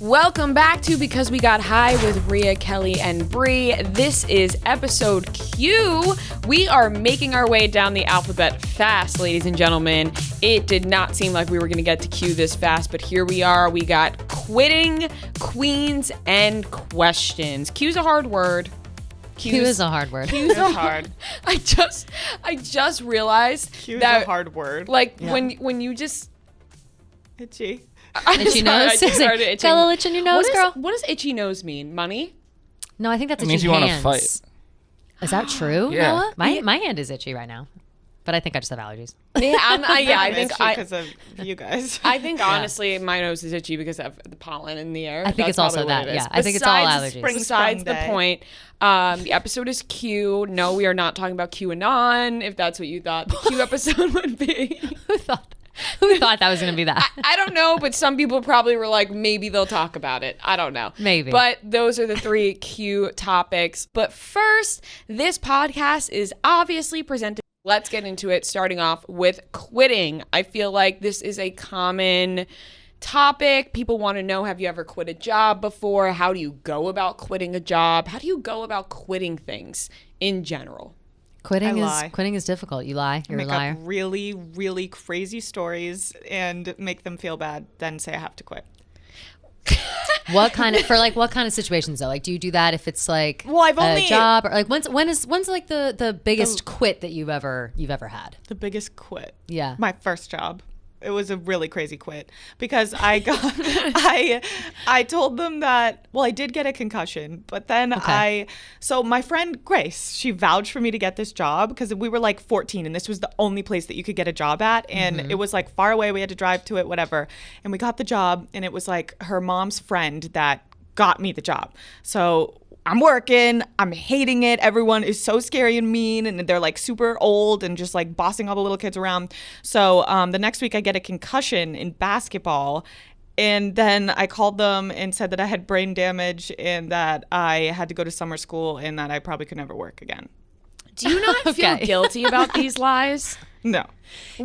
Welcome back to Because We Got High with Rhea, Kelly, and Bree. This is episode Q. We are making our way down the alphabet fast, ladies and gentlemen. It did not seem like we were going to get to Q this fast, but here we are. We got quitting, queens, and questions. Q's a hard word. Q is a hard word. Q's a hard. I just realized Q is that a hard word. Like when you just Itchy. Itchy nose? Got a little itch in your nose, girl? What does itchy nose mean? Money? No, I think that's It itchy means you hands. want to fight. Is that true, Yeah. Noah? My hand is itchy right now, but I think I just have allergies. Yeah, I think because of you guys. I think honestly, my nose is itchy because of the pollen in the air. I think That's it's also probably what that. it is. Yeah, I think it's all Besides allergies. Besides the Day. point, the episode is Q. No, we are not talking about QAnon. If that's what you thought the Q episode would be. Who thought that was going to be that? I don't know, but some people probably were like, maybe they'll talk about it. I don't know. Maybe. But those are the three Q topics. But first, this podcast is obviously presented. Let's get into it, starting off with quitting. I feel like this is a common topic. People want to know, have you ever quit a job before? How do you go about quitting a job? How do you go about quitting things in general? Quitting lie. is difficult. You lie. You're a Make liar. up really, really crazy stories and make them feel bad, then say I have to quit. What kind of situations though? Like, do you do that if it's like Well, I've a only- job, or like when's like the biggest quit that you've ever had? The biggest quit. Yeah. My first job. It was a really crazy quit because I got I told them that, well, I did get a concussion, but then so my friend Grace, she vouched for me to get this job because we were like 14 and this was the only place that you could get a job at, and it was like far away, we had to drive to it, whatever, and we got the job, and it was like her mom's friend that got me the job. So I'm working, I'm hating it. Everyone is so scary and mean, and they're like super old and just like bossing all the little kids around. So the next week I get a concussion in basketball, and then I called them and said that I had brain damage and that I had to go to summer school and that I probably could never work again. Do you not feel Okay. guilty about these lies? No.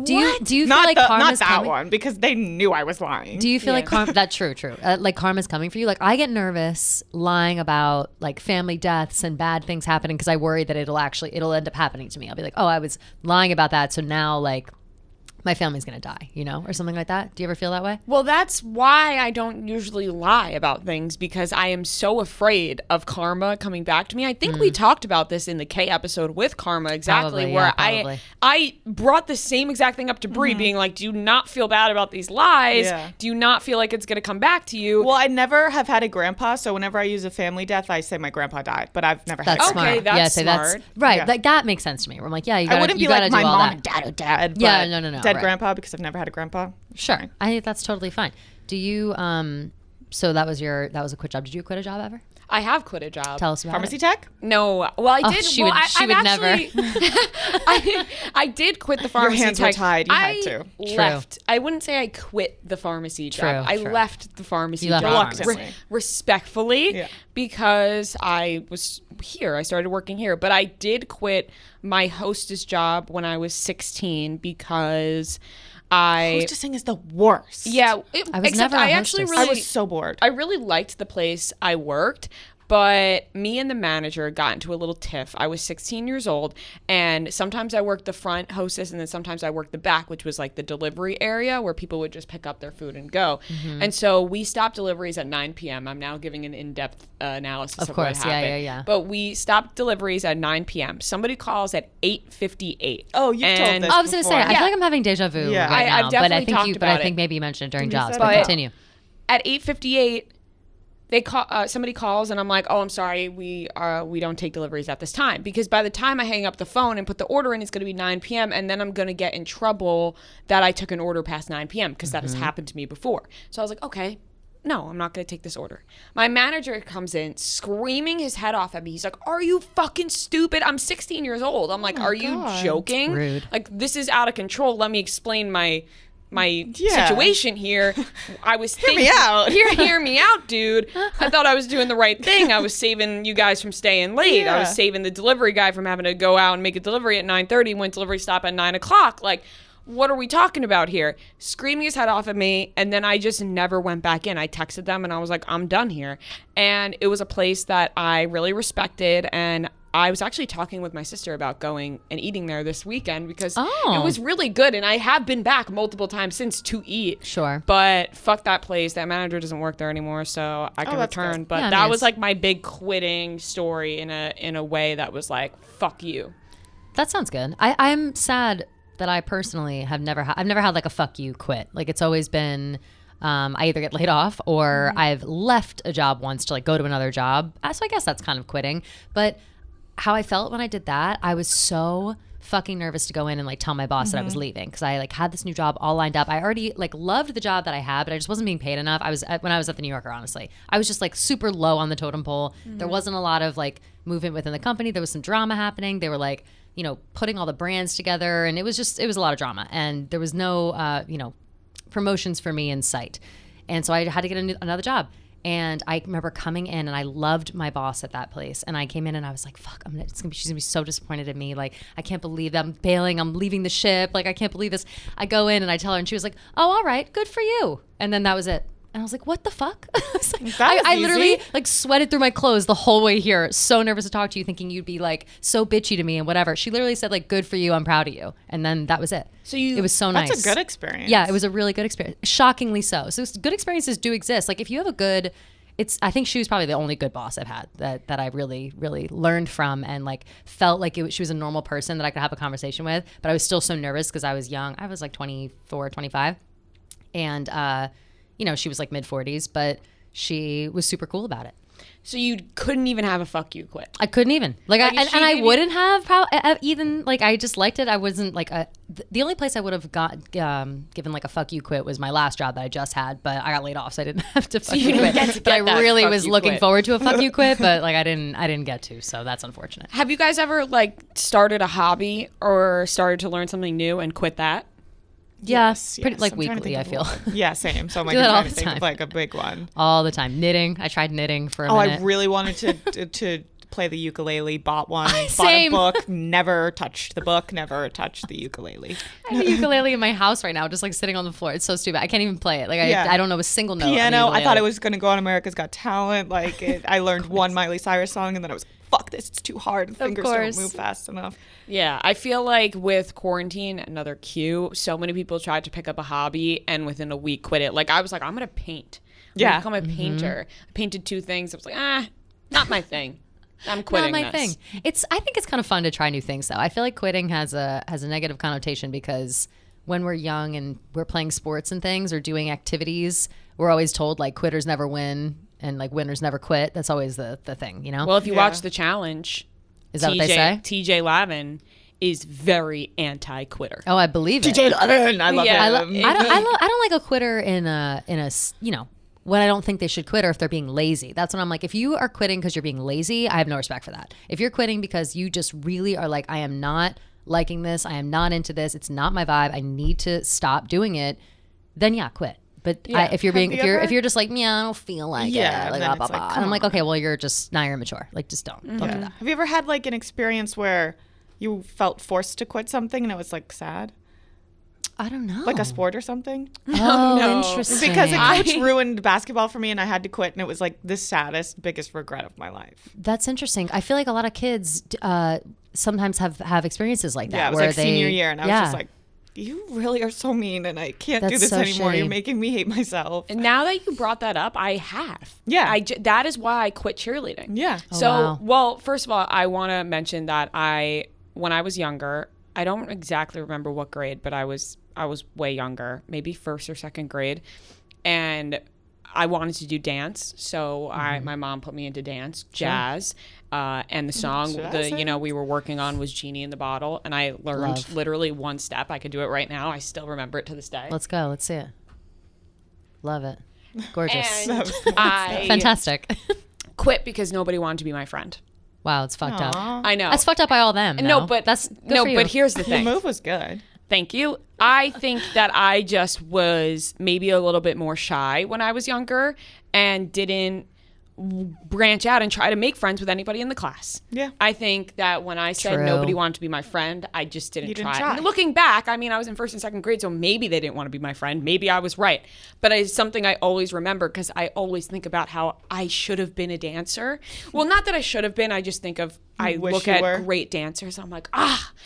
Do you feel Not like not karma's that coming? one, because they knew I was lying. Do you feel like karma? That's true. Like karma's coming for you. Like I get nervous lying about like family deaths and bad things happening because I worry that it'll end up happening to me. I'll be like, oh, I was lying about that, so now like my family's gonna die, or something like that. Do you ever feel that way? Well, that's why I don't usually lie about things, because I am so afraid of karma coming back to me. I think we talked about this in the K episode with karma, exactly, Probably, where yeah, probably. I brought the same exact thing up to Brie, being like, do you not feel bad about these lies? Yeah. Do you not feel like it's going to come back to you? Well, I never have had a grandpa, so whenever I use a family death, I say my grandpa died, but I've never had That's a grandpa. smart. that's yeah, say smart. that's right. Yeah. Like that makes sense to me. Where I'm like, yeah, you gotta, I wouldn't you be gotta like my do all mom that. and dad are dead. But Yeah, no, dead right. grandpa, because I've never had a grandpa. Sure, I think that's totally fine. Do you So that was a quit job. Did you quit a job ever? I have quit a job. Tell us about Pharmacy it. tech? No, well, I did. she well, would- I, she I've would actually, I did quit the pharmacy. hands were tech. tied. You I had to. left. I wouldn't say I quit the pharmacy job. True, I true. left the pharmacy You left job the pharmacy. respectfully, Yeah. because I was here. I started working here, but I did quit my hostess job when I was 16 because Hostessing is the worst. yeah. I was except never a I actually hostess. really I was so bored. I really liked the place I worked, but me and the manager got into a little tiff. I was 16 years old, and sometimes I worked the front hostess, and then sometimes I worked the back, which was like the delivery area where people would just pick up their food and go. Mm-hmm. And so we stopped deliveries at 9 p.m. I'm now giving an in-depth analysis of course, what yeah, happened. yeah. But we stopped deliveries at 9 p.m. Somebody calls at 8:58. Oh, you've told And- this. I was gonna say, I before. feel like I'm having deja vu Yeah. right I've now, but definitely I think talked you about it. maybe you mentioned it during You jobs. said But it. continue. At 8:58, they call. Somebody calls, and I'm like, "Oh, I'm sorry, we don't take deliveries at this time." Because by the time I hang up the phone and put the order in, it's going to be 9 p.m. and then I'm going to get in trouble that I took an order past 9 p.m. because that has happened to me before. So I was like, "Okay, no, I'm not going to take this order." My manager comes in screaming his head off at me. He's like, "Are you fucking stupid? I'm 16 years old." I'm like, "Are you joking? Rude. Like, this is out of control. Let me explain my Yeah. situation here." I was thinking, me out. hear me out, dude. I thought I was doing the right thing. I was saving you guys from staying late. I was Yeah. saving the delivery guy from having to go out and make a delivery at 9:30 when delivery stop at 9 o'clock. Like, what are we talking about here? Screaming his head off at me, and then I just never went back in. I texted them and I was like, I'm done here. And it was a place that I really respected, and I was actually talking with my sister about going and eating there this weekend because it was really good, and I have been back multiple times since to eat. Sure. But fuck that place. That manager doesn't work there anymore, so I can that's return. good. But Yeah, that nice. was like my big quitting story in a way that was like, fuck you. That sounds good. I'm sad that I personally have I've never had like a fuck you quit. Like it's always been, I either get laid off or I've left a job once to like go to another job. So I guess that's kind of quitting. But how I felt when I did that, I was so fucking nervous to go in and like tell my boss that I was leaving because I like had this new job all lined up. I already like loved the job that I had, but I just wasn't being paid enough. When I was at the New Yorker, honestly, I was just like super low on the totem pole. There wasn't a lot of like movement within the company. There was some drama happening. They were like, you know, putting all the brands together, and it was a lot of drama, and there was no, promotions for me in sight. And so I had to get another job. And I remember coming in, and I loved my boss at that place. And I came in and I was like, fuck, she's gonna be so disappointed in me. Like, I can't believe that I'm bailing. I'm leaving the ship. Like, I can't believe this. I go in and I tell her, and she was like, oh, all right, good for you. And then that was it. And I was like, what the fuck? I was like, That was I literally easy. like sweated through my clothes the whole way here. So nervous to talk to you, thinking you'd be like so bitchy to me and whatever. She literally said like, good for you. I'm proud of you. And then that was it. It was so nice. That's a good experience. Yeah, it was a really good experience. Shockingly so. So good experiences do exist. Like if you have a good, I think she was probably the only good boss I've had that I really, really learned from and like felt like she was a normal person that I could have a conversation with. But I was still so nervous because I was young. I was like 24, 25. And, she was like mid 40s, but she was super cool about it. So you couldn't even have a fuck you quit. I couldn't even like, Like, and she I gave wouldn't have even like, I just liked it. I wasn't like the only place I would have given like a fuck you quit was my last job that I just had, but I got laid off, so I didn't have to fuck you you didn't quit. get to But get that I really fuck was you looking quit. forward to a fuck you quit, but like I didn't get to, so that's unfortunate. Have you guys ever like started a hobby or started to learn something new and quit that? Yes, pretty, Yes, like I'm trying to weekly, I think of feel. one. Yeah, same. So I'm like, Do that I'm all trying to the think time. of like a big one. All the time. Knitting. I tried knitting for a Oh, minute. I really wanted to play the ukulele. Bought one. Same. Bought a book. Never touched the book. Never touched the ukulele. I have a ukulele in my house right now, just like sitting on the floor. It's so stupid. I can't even play it. Like Yeah. I don't know a single note. on the Piano. I thought ukulele. it was going to go on America's Got Talent. I learned one Miley Cyrus song, and then I was fuck this. It's too hard. The fingers course. don't move fast enough. Yeah, I feel like with quarantine, another cue, so many people tried to pick up a hobby and within a week quit it. Like I was like, I'm gonna paint. I'm Yeah. gonna become a painter. I painted 2 things. I was like, not my thing. I'm quitting Not my this. thing. I think it's kind of fun to try new things though. I feel like quitting has a negative connotation because when we're young and we're playing sports and things or doing activities, we're always told like quitters never win and like winners never quit. That's always the thing, you know? Well, if you Yeah. watch The Challenge, Is that what they say? TJ Lavin is very anti-quitter. Oh, I believe it. DJ Levin. I love Yeah. I him. don't like a quitter in a when I don't think they should quit or if they're being lazy. That's when I'm like, if you are quitting because you're being lazy, I have no respect for that. If you're quitting because you just really are like, I am not liking this, I am not into this, it's not my vibe, I need to stop doing it, then yeah, quit. But Yeah. if you're Have being you if you're ever- if you're just like, yeah, I don't feel like Yeah, it, like then blah blah it's like, blah, come and I'm like, on. okay, well you're immature. Like just don't do that. Have you ever had like an experience where you felt forced to quit something and it was like sad? I don't know. Like a sport or something? Oh, No. interesting. Because a coach ruined basketball for me and I had to quit and it was like the saddest, biggest regret of my life. That's interesting. I feel like a lot of kids sometimes have experiences like that. Yeah, it was where like they, senior year and I yeah. was just like, you really are so mean and I can't do That's this so anymore. You're shitty. making me hate myself. And now that you brought that up, I have. Yeah. That is why I quit cheerleading. Yeah. So, wow. well, first of all, I want to mention that when I was younger, I don't exactly remember what grade, but I was way younger, maybe 1st or 2nd grade, and I wanted to do dance. So my mom put me into dance, jazz, and the song we were working on was Genie in the Bottle, and I learned Love. literally one step. I could do it right now. I still remember it to this day. Let's go. Let's see it. Love it. Gorgeous. And I Fantastic. quit because nobody wanted to be my friend. Wow, it's fucked up. Aw. I know. That's fucked up by all them. No, though. but that's good no, for you. but here's the The thing. move was good. Thank you. I think that I just was maybe a little bit more shy when I was younger and didn't branch out and try to make friends with anybody in the class. Yeah. I think that when I said True. nobody wanted to be my friend, I just didn't You didn't try. try. And looking back, I mean, I was in first and second grade, so maybe they didn't want to be my friend. Maybe I was right. But it's something I always remember because I always think about how I should have been a dancer. Well, not that I should have been. I just think of, I wish look you at were. great dancers. I'm like,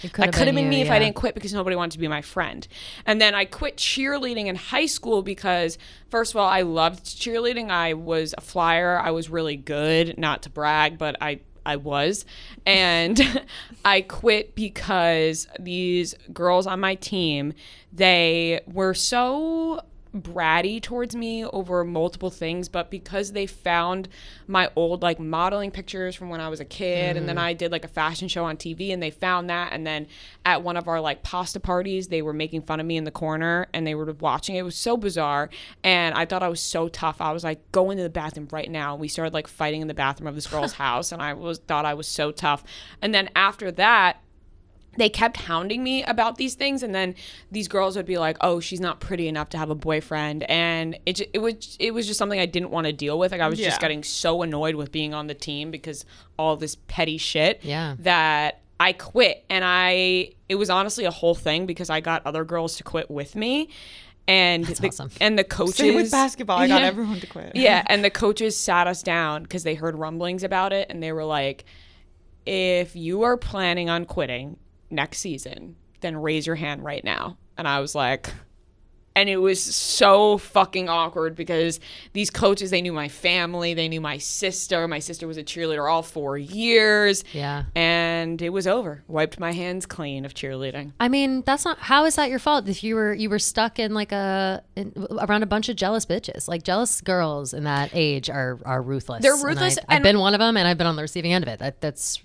It that could have been you, me if yeah. I didn't quit because nobody wanted to be my friend. And then I quit cheerleading in high school because, first of all, I loved cheerleading. I was a flyer. I was really good, not to brag, but I was. And I quit because these girls on my team, they were so bratty towards me over multiple things, but because they found my old like modeling pictures from when I was a kid, and then I did like a fashion show on TV, and they found that, and then at one of our like pasta parties they were making fun of me in the corner and they were watching. It was so bizarre, and I thought I was so tough. I was like, go into the bathroom right now. We started like fighting in the bathroom of this girl's house, and thought I was so tough. And then after that, they kept hounding me about these things, and then these girls would be like, oh, she's not pretty enough to have a boyfriend, and it was just something I didn't want to deal with. Like, I was just getting so annoyed with being on the team because all this petty shit that I quit. And it was honestly a whole thing because I got other girls to quit with me. And awesome. And the coaches, Same with basketball. I got everyone to quit. Yeah, and the coaches sat us down because they heard rumblings about it, and they were like, if you are planning on quitting next season, then raise your hand right now. And I was like, and it was so fucking awkward because these coaches, they knew my family, they knew my sister. My sister was a cheerleader all 4 years. Yeah. And it was over. Wiped my hands clean of cheerleading. I mean, how is that your fault if you were stuck in like around a bunch of jealous bitches? Like, jealous girls in that age are ruthless. They're ruthless, I've and been one of them, and I've been on the receiving end of it. It's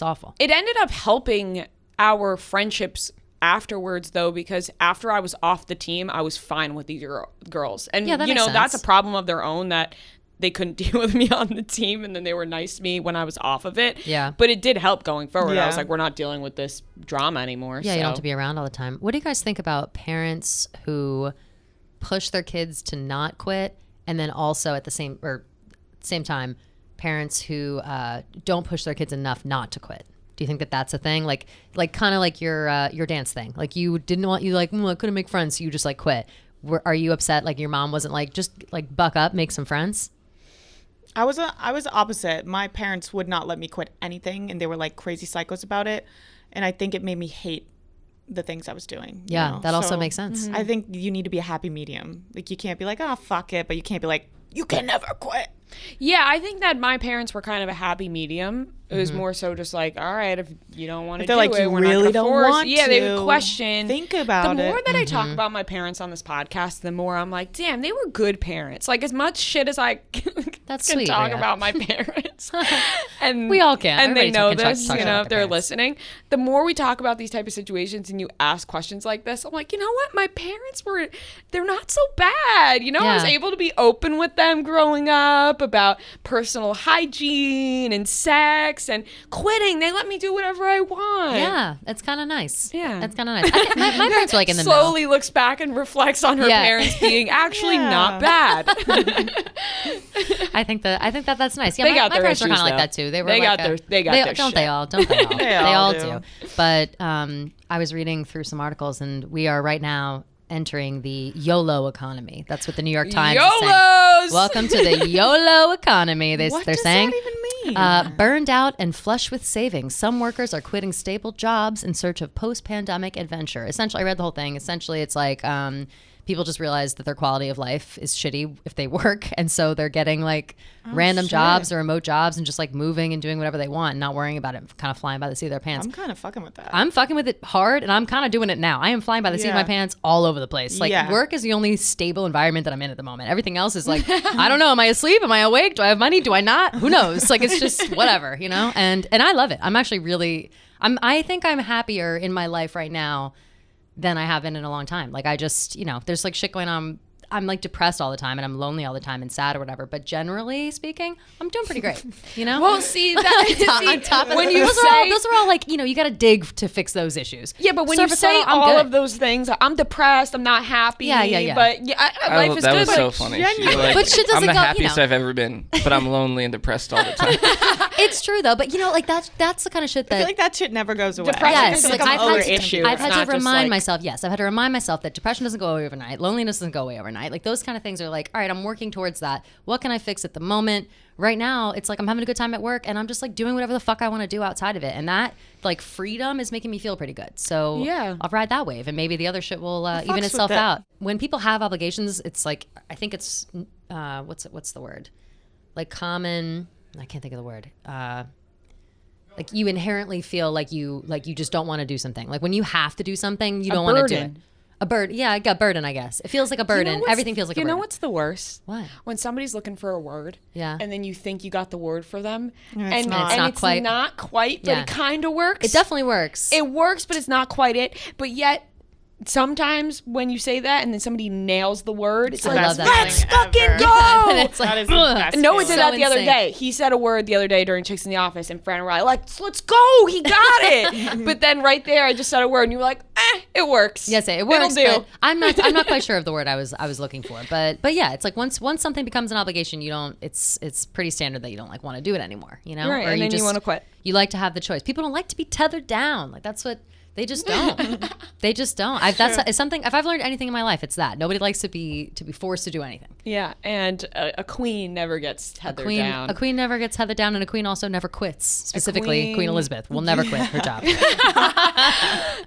awful. It ended up helping our friendships afterwards, though, because after I was off the team, I was fine with these girls. And, Yeah, that you know, makes that's sense. a problem of their own, that they couldn't deal with me on the team, and then they were nice to me when I was off of it. Yeah. But it did help going forward. I Yeah. was like, we're not dealing with this drama anymore. Yeah, so. you don't have to be around all the time. What do you guys think about parents who push their kids to not quit, and then also at the same time, parents who don't push their kids enough not to quit? Do you think that that's a thing? Like kind of like your dance thing. Like, you didn't want, I couldn't make friends, so you just like quit. Are you upset? Like, your mom wasn't like, just like buck up, make some friends? I was opposite. My parents would not let me quit anything, and they were like crazy psychos about it. And I think it made me hate the things I was doing. Yeah, that also So makes sense. I think you need to be a happy medium. Like, you can't be like, oh, fuck it, but you can't be like, you can never quit. Yeah, I think that my parents were kind of a happy medium. It was more so just like, all right, if you don't want to do they're like, it, you we're really not don't gonna force. want Yeah, they to. would question. Think about the it. more that I talk about my parents on this podcast, the more I'm like, damn, they were good parents. Like, as much shit as I That's can sweet, talk Rhea. about my parents, and We all can. and they Everybody know can talk this, shit you about know, their if they're parents. listening. The more we talk about these type of situations and you ask questions like this, I'm like, you know what, my parents they're not so bad. You know, I was Yeah. able to be open with them growing up about personal hygiene and sex and quitting. They let me do whatever I want. Yeah, that's kind of nice. Yeah. That's kind of nice. I think my parents are like in the middle. Slowly looks back and reflects on her Yeah. parents being actually Yeah. not bad. I think that that's nice. Yeah, They my, got my their parents were kind issues, of like though. that too. They were They like got their don't shit. they all? Don't they all? They all all do. do. But I was reading through some articles, and we are right now entering the YOLO economy. That's what the New York Times is saying. YOLOs! Welcome to the YOLO economy. They're What does saying. that even mean? Burned out and flush with savings, some workers are quitting stable jobs in search of post-pandemic adventure. Essentially, I read the whole thing. Essentially, it's like people just realize that their quality of life is shitty if they work, and so they're getting like random shit. jobs or remote jobs and just like moving and doing whatever they want and not worrying about it, kind of flying by the seat of their pants. I'm kind of fucking with that. I'm fucking with it hard, and I'm kind of doing it now. I am flying by the seat of my Yeah. pants all over the place. Like, Yeah. work is the only stable environment that I'm in at the moment. Everything else is like, I don't know. Am I asleep? Am I awake? Do I have money? Do I not? Who knows? Like, it's just whatever, you know? And I love it. I'm actually really, I think I'm happier in my life right now than I have been in a long time. Like, I just, you know, there's like shit going on. I'm like depressed all the time and I'm lonely all the time and sad or whatever. But generally speaking, I'm doing pretty great. You know. Well, see that On top of when you those are all like, you know, you got to dig to fix those issues. Yeah, but when you Surface say level, I'm all good. of those things, I'm depressed, I'm not happy. Yeah. But life is that good. was but so funny. She's like, But shit doesn't I'm the go, you happiest know. I've ever been, but I'm lonely and depressed all the time. It's true though, but you know, like that's the kind of shit that I feel like that shit never goes away. Depression yes, is like like I've an had, over to, issue. I've had It's to not just remind like- myself. Yes, I've had to remind myself that depression doesn't go away overnight. Loneliness doesn't go away overnight. Like those kind of things are like, all right, I'm working towards that. What can I fix at the moment? Right now, it's like I'm having a good time at work, and I'm just like doing whatever the fuck I want to do outside of it, and that like freedom is making me feel pretty good. So Yeah. I'll ride that wave, and maybe the other shit will even fucks with itself that. out. When people have obligations, it's like I think it's what's the word? Like common. I can't think of the word. Like you inherently feel like you just don't want to do something. Like when you have to do something, you don't want to do it. burden. A burden. Yeah, I got burden, I guess. It feels like a burden. Everything feels like a burden. You know what's the worst? What? When somebody's looking for a word, Yeah. and then you think you got the word for them, it's and not. and It's not it's quite. not quite, but Yeah. it kind of works. It definitely works. It works, but it's not quite it. But yet, sometimes when you say that and then somebody nails the word, it's I like, love that let's feeling fucking ever. go. And it's like, That is the ugh. best Noah feeling. did that the other insane. day. He said a word the other day during Chicks in the Office, and Fran and I were like, let's go. He got it. But then right there, I just said a word, and you were like, it works. Yes, it works. It'll do. But I'm not quite sure of the word I was looking for. But yeah, it's like once something becomes an obligation, you don't. It's pretty standard that you don't like want to do it anymore. You know, Right, and then you wanna quit. You like to have the choice. People don't like to be tethered down. Like that's what. They just don't. They just don't. That's something. If I've learned anything in my life, it's that nobody likes to be forced to do anything. Yeah, and a queen never gets tethered Queen, down. a queen never gets tethered down, and a queen also never quits. Specifically, queen- Queen Elizabeth will never quit her job.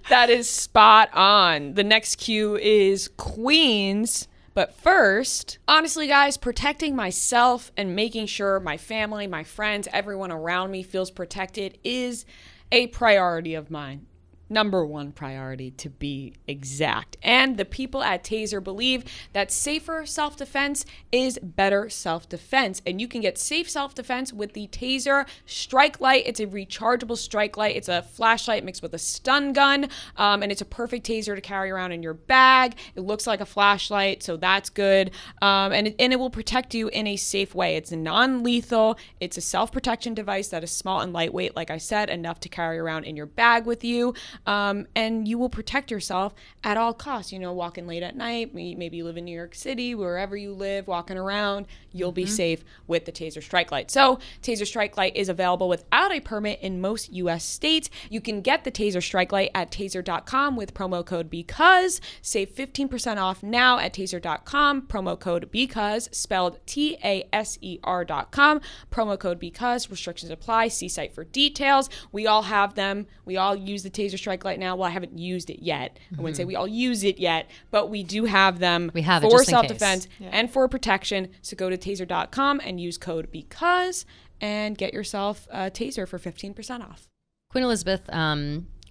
That is spot on. The next cue is queens. But first, honestly, guys, protecting myself and making sure my family, my friends, everyone around me feels protected is a priority of mine. Number one priority, to be exact. And the people at Taser believe that safer self-defense is better self-defense. And you can get safe self-defense with the Taser Strike Light. It's a rechargeable strike light. It's a flashlight mixed with a stun gun. And it's a perfect Taser to carry around in your bag. It looks like a flashlight, so that's good. And it will protect you in a safe way. It's non-lethal. It's a self-protection device that is small and lightweight, like I said, enough to carry around in your bag with you. And you will protect yourself at all costs. You know, walking late at night, maybe you live in New York City, wherever you live, walking around, you'll be safe with the Taser Strike Light. So, Taser Strike Light is available without a permit in most U.S. states. You can get the Taser Strike Light at taser.com with promo code BECAUSE. Save 15% off now at taser.com. Promo code BECAUSE, spelled TASER.com. Promo code BECAUSE. Restrictions apply. See site for details. We all have them. We all use the Taser Strike Light now. Well, I haven't used it yet. I wouldn't say we all use it yet, but we do have them We have it for just in case. self-defense and for protection. So go to taser.com and use code BECAUSE and get yourself a Taser for 15% off. Queen Elizabeth,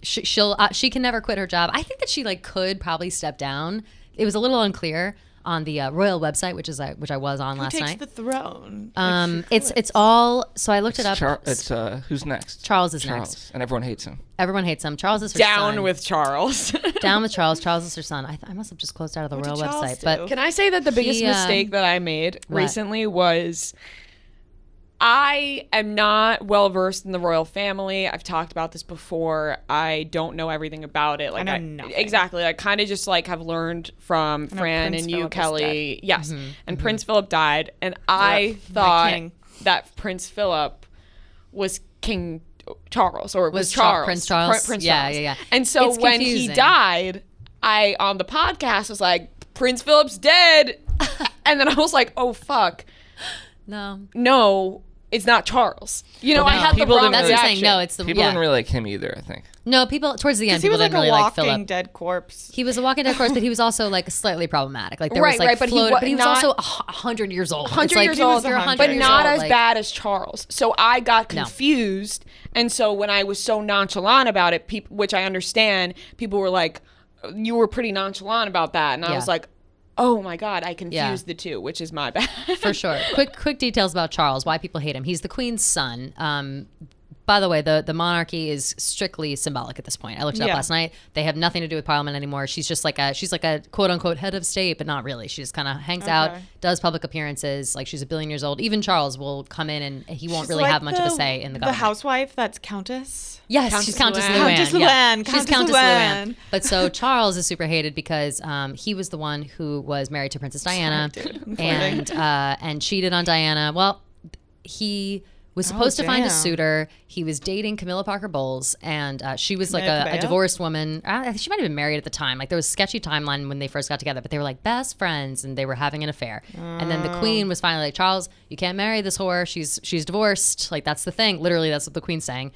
she can never quit her job. I think that she like could probably step down. It was a little unclear on the royal website, which I was on Who last takes night. the throne? It's all. So I looked it up. It's who's next? Charles is Charles, next. and everyone hates him. Everyone hates him. Charles is her Down son. with Charles. Down with Charles. Charles is her son. I must have just closed out of the What royal did Charles website, do? but Can I say that the biggest He, mistake that I made what? recently was I am not well versed in the royal family. I've talked about this before. I don't know everything about it. Like know nothing. Exactly. I kind of just like have learned from Fran Prince and you, Philip is Kelly. Yes. Mm-hmm. And Prince Philip died, and I my thought king. that Prince Philip was King Charles, or Was Charles, Prince Charles? Prince Yeah, Charles. yeah, yeah. And so It's when he confusing. died, I on the podcast was like, Prince Philip's dead, and then I was like, oh fuck, no, it's not Charles. You know, Well, I no. had the People wrong didn't that's what I'm reaction. saying. No, it's the People yeah. didn't really like him either, I think. No, people towards the end, Because he people was like didn't really a like walking Philip. dead corpse. He was a walking dead corpse, but he was also like slightly problematic. Like there was Right, like right, but he float, wa- but he was not- also 100 years old. 100 It's like, years he old, was 100 but years not old, as like- bad as Charles. So I got No. confused, and so when I was so nonchalant about it, which I understand, people were like, "You were pretty nonchalant about that," and I Yeah. was like, "Oh my god, I confused Yeah. the two, which is my bad." For sure. Quick details about Charles. Why people hate him. He's the Queen's son. by the way, the monarchy is strictly symbolic at this point. I looked it up Yeah. last night. They have nothing to do with Parliament anymore. She's just like a quote unquote head of state, but not really. She just kind of hangs out, does public appearances. Like she's a billion years old. Even Charles will come in and he won't She's really like have much of a say in the government. The housewife that's Countess. Yes, she's Countess Countess Luann. Countess Yeah. Luann, She's Countess Countess Luann. Luann. But so Charles is super hated because he was the one who was married to Princess Diana and cheated on Diana. Well, he was supposed to find a damn. suitor. He was dating Camilla Parker Bowles, and she was like Maya a Cabello? divorced woman. I think she might have been married at the time. Like there was a sketchy timeline when they first got together, but they were like best friends and they were having an affair. And then the queen was finally like, Charles, you can't marry this whore. She's divorced. Like that's the thing. Literally, that's what the queen's saying.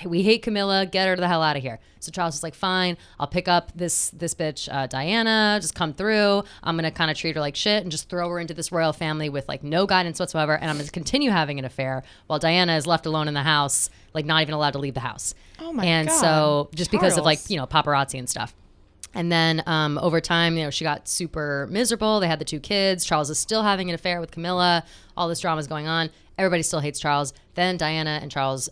We hate Camilla. Get her the hell out of here. So Charles was like, fine, I'll pick up this bitch Diana. Just come through. I'm gonna kind of treat her like shit and just throw her into this royal family with like no guidance whatsoever. And I'm gonna continue having an affair while Diana is left alone in the house, like not even allowed to leave the house. Oh my and God. so just because of like Charles. paparazzi and stuff. And then over time, she got super miserable. They had the 2 kids. Charles is still having an affair with Camilla. All this drama is going on. Everybody still hates Charles. Then Diana and Charles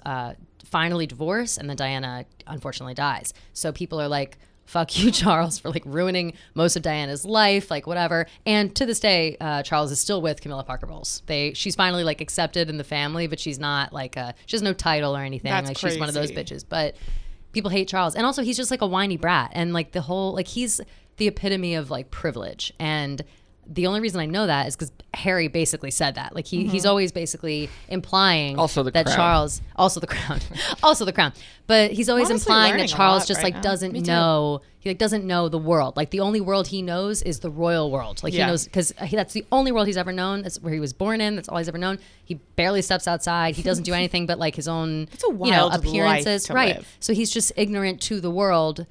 finally divorce, and then Diana unfortunately dies. So people are like, fuck you, Charles, for like ruining most of Diana's life, like whatever. And to this day, Charles is still with Camilla Parker Bowles. She's finally like accepted in the family, but she's not like she has no title or anything. That's like she's one of those crazy. bitches. But people hate Charles, and also he's just like a whiny brat, and like the whole like he's the epitome of like privilege. And the only reason I know that is because Harry basically said that. Like he's always basically implying Also the that crown. Charles, also the crown, also the crown. But he's always Honestly, implying that learning a Charles lot just right like now. doesn't Me too. know. He like doesn't know the world. Like the only world he knows is the royal world. Like he Yeah. knows because that's the only world he's ever known. That's where he was born in. That's all he's ever known. He barely steps outside. He doesn't do anything but like his own a wild life appearances. to Right. live. So he's just ignorant to the world.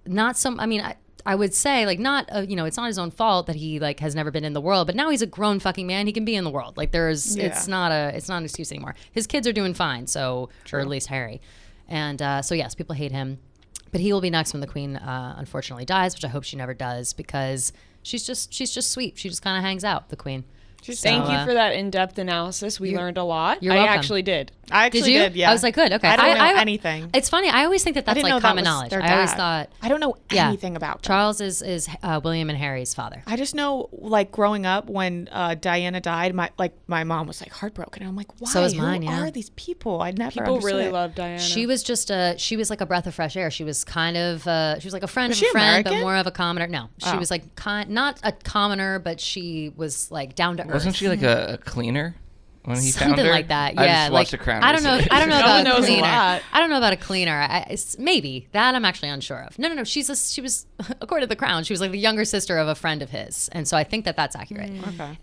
Not some. I mean, I would say like not. It's not his own fault that he like has never been in the world. But now he's a grown fucking man. He can be in the world. Like there's. Yeah. It's not an excuse anymore. His kids are doing fine. So or at least Harry. And so yes, people hate him. But he will be next when the queen unfortunately dies, which I hope she never does because she's just sweet. She just kind of hangs out. The queen. Thank you for that in-depth analysis. We learned a lot. you're I welcome. actually did. I actually Did you? did, yeah. I was like, good. Okay. I don't know anything. It's funny. I always think that I that's didn't like know common that was knowledge. their I always dad. thought. I don't know Yeah. anything about them. Charles is William and Harry's father. I just know, like, growing up when Diana died, my mom was like heartbroken. And I'm like, why? So was mine, Who yeah. are these people? I never People understood really it. love Diana. She was she was like a breath of fresh air. She was kind of she was like a friend Was of a she friend, but American? more of a commoner. No, she Oh. was like not a commoner, but she was like down to earth. Wasn't she like a cleaner when he found Something her? like that. I Yeah, just like watched The Crown. I don't know. recently. I don't know No about one a knows a cleaner. lot. I don't know about a cleaner. Maybe that I'm actually unsure of. No. She was according to the Crown, she was like the younger sister of a friend of his, and so I think that that's accurate. Okay.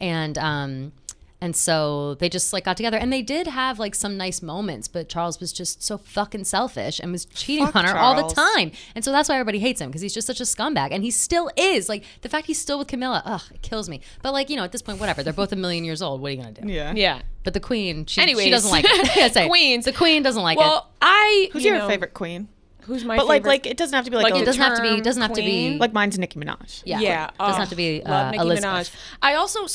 And so they just like got together, and they did have like some nice moments, but Charles was just so fucking selfish and was cheating Fuck on her all the Charles. time. And so that's why everybody hates him, because he's just such a scumbag, and he still is. Like the fact he's still with Camilla, it kills me. But like, at this point, whatever. They're both a million years old. What are you gonna do? Yeah. Yeah. But the queen, she Anyways. doesn't like it. Yeah, say it. Queens. The queen doesn't like it. Well, Who's you your know, favorite queen? Who's my But favorite? like it doesn't have to be like, Like, a, It doesn't have to be. term Doesn't have to be. queen? like mine's Nicki Minaj. yeah. Yeah. Doesn't have to be love Nicki Elizabeth. Minaj. I also,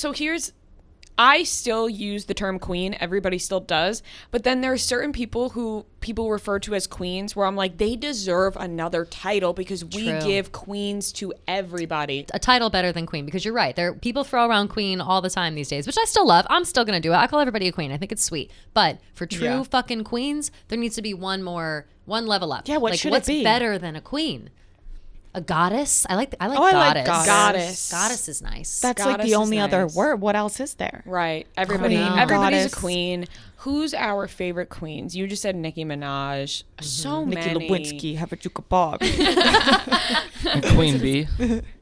I still use the term queen. Everybody still does. But then there are certain people who people refer to as queens where I'm like, they deserve another title because we True. give queens to everybody. A title better than queen, because you're right. People throw around queen all the time these days, which I still love. I'm still gonna do it. I call everybody a queen. I think it's sweet. But for true Yeah. fucking queens, there needs to be one level up. Yeah, what like, should it what's be? better than a queen? A goddess? I like I like goddess. goddess. Goddess is nice. That's like Goddess the is only other nice. word. What else is there? Right. Everybody. Queen, Everybody's goddess. a queen. Who's our favorite queens? You just said Nicki Minaj. So Nikki many. Lewinsky, have a kebab. And Queen Bee.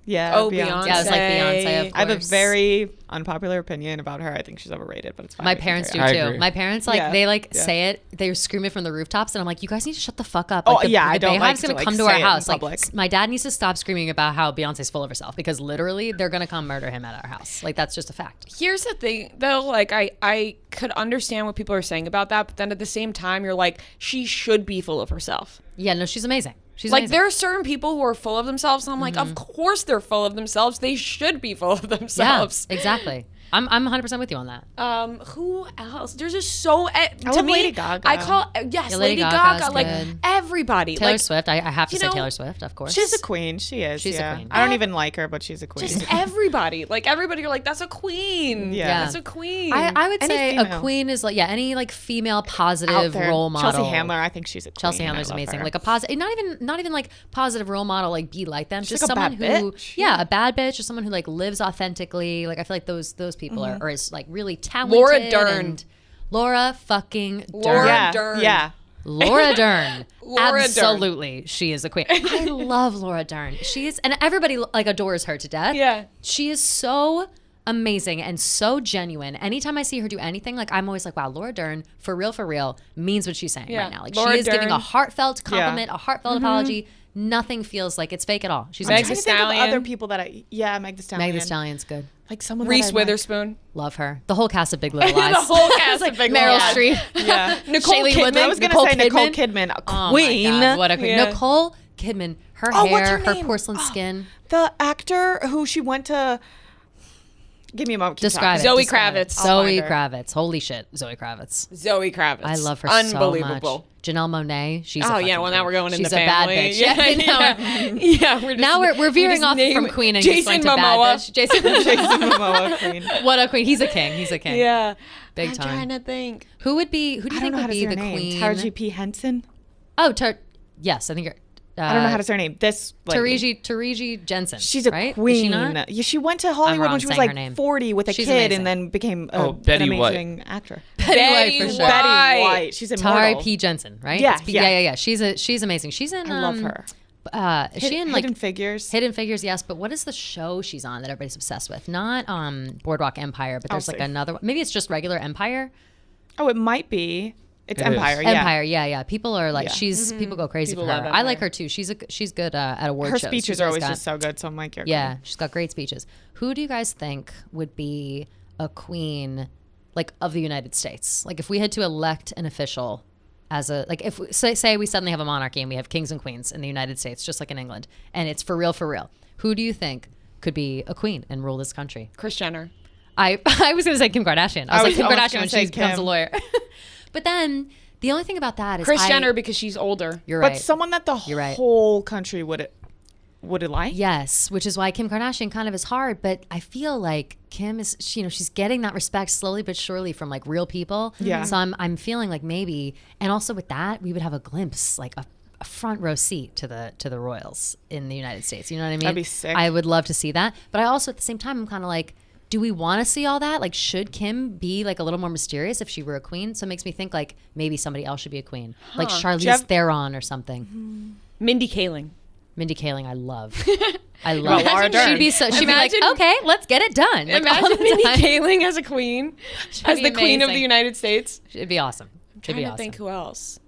Yeah. Oh, Beyonce. Yeah, it's like Beyonce, of I have a course. very unpopular opinion about her. I think she's overrated, but it's fine. My We can parents do carry I too. agree. My parents Yeah, they yeah. say it. They scream it from the rooftops, and I'm like, you guys need to shut the fuck up. Oh, Like, yeah, I don't like Bayhive's to, gonna like, come to say our it in house. public. My dad needs to stop screaming about how Beyonce's full of herself, because literally they're gonna come murder him at our house. Like that's just a fact. Here's the thing, though. Like, I could understand what people are saying about that, but then at the same time, you're like, she should be full of herself. Yeah, no, she's amazing. She's Like, amazing. there are certain people who are full of themselves, and I'm like, of course they're full of themselves. They should be full of Yeah, themselves. exactly. I'm 100% with you on that. Who else? There's just so to love me. Lady Gaga. I call yes, Yeah, Lady Lady Gaga's Gaga. Like good. everybody. Taylor like Swift. I have to you say know, Taylor Swift, of course. She's a queen. She is. She's a yeah. queen. I don't even like her, but she's a queen. just everybody. Like everybody. You're like that's a queen. Yeah. that's a queen. I would Any say a female. queen is like any like female out positive there. role model. Chelsea Handler, I think she's a queen. Chelsea and I Handler's love amazing. her. Like a positive, not even like positive role model. Like be like them. She's Just like a someone bad who, bitch. yeah, a bad bitch or someone who like lives authentically. Like I feel like those people are is like really talented. Laura Dern. and Laura fucking Dern. Laura yeah, Dern. yeah. Laura Dern. Laura Dern. Absolutely. She is a queen. I love Laura Dern. She is, and everybody like adores her to death. Yeah. She is so amazing and so genuine. Anytime I see her do anything, like I'm always like, wow, Laura Dern, for real, means what she's saying Yeah. right now. Like Laura she is giving Dern. a heartfelt compliment, a heartfelt apology. Nothing feels like it's fake at all. She's Meg I'm trying amazing. to think of Stallion. other people that Meg the Stallion. Meg the Stallion's good. Like someone Reese that I like. Witherspoon. Love her. The whole cast of Big Little the Lies. whole cast of Big Meryl Little Lies. Streep. Yeah. Nicole Shailene Kidman. Woodley. I was gonna Nicole say Nicole Kidman. Kidman, a Oh queen. my God, what a queen. Yeah. Nicole Kidman. Her Oh, what's hair, her her name? porcelain skin. The actor who she went to. Give me a moment. Keep Describe it. talking. Zoe Describe it. Kravitz. I'll Zoe find her. Kravitz. Holy shit, Zoe Kravitz. Zoe Kravitz. I love her Unbelievable. so much. Janelle Monáe. She's Oh a yeah, fucking well now queen. we're going into She's a bad family. bitch. Yeah, yeah. We're just, Now we're veering just off name- from queen and just Jason went to Momoa. bad bitch. Jason Jason Momoa, queen. What a queen. He's a king. He's a king. Yeah, Big I'm time. trying to think. Who do you I don't think know how would to be say her the name. queen? Taraji P. Henson. Oh, yes, I think you're. I don't know how to say her name. This lady. Taraji Jensen. She's a right? Is queen. she not? Yeah, she went to Hollywood wrong when she was saying her like name. 40 with a She's kid amazing. and then became Betty an White. amazing actor. Betty White, for sure. Betty White. She's immortal. Tari P. Jensen, right? Yeah, It's yeah. yeah. She's amazing. She's in. I love her. Is she in like Hidden Figures? Hidden Figures? Yes, but what is the show she's on that everybody's obsessed with? Not Boardwalk Empire, but there's like see. another one. Maybe it's just regular Empire. Oh, it might be. It's It Empire. is. Yeah. Empire, yeah. People are like, Yeah. people go crazy People for her. love I like Empire. her too. She's good at award Her shows. speeches She's are always got- just so good. So I'm like, you're yeah, queen. she's got great speeches. Who do you guys think would be a queen, like of the United States? Like if we had to elect an official as a like if say we suddenly have a monarchy and we have kings and queens in the United States, just like in England, and it's for real. Who do you think could be a queen and rule this country? Kris Jenner. I was going to say Kim Kardashian. I was like Kim almost Kardashian gonna when say she becomes a Kim. lawyer. But then the only thing about that is Kris Jenner because she's older. You're But right. someone that the You're right. whole country would like. Yes, which is why Kim Kardashian kind of is hard, but I feel like Kim is, she's getting that respect slowly but surely from like real people. Yeah. So I'm feeling like maybe, and also with that, we would have a glimpse, like a front row seat to the royals in the United States. You know what I mean? That'd be sick. I would love to see that, but I also at the same time I'm kind of like, do we want to see all that? Like, should Kim be like a little more mysterious if she were a queen? So it makes me think like maybe somebody else should be a queen, like Charlize Jeff- Theron or something. Mindy Kaling. Mindy Kaling, I love. I love. About Laura Dern. She'd be like, Imagine- okay, let's get it done. Like, all Imagine the Mindy time. Kaling as a queen, as be the queen of the amazing. United States. It'd be awesome. It'd Trying be to awesome. think who else.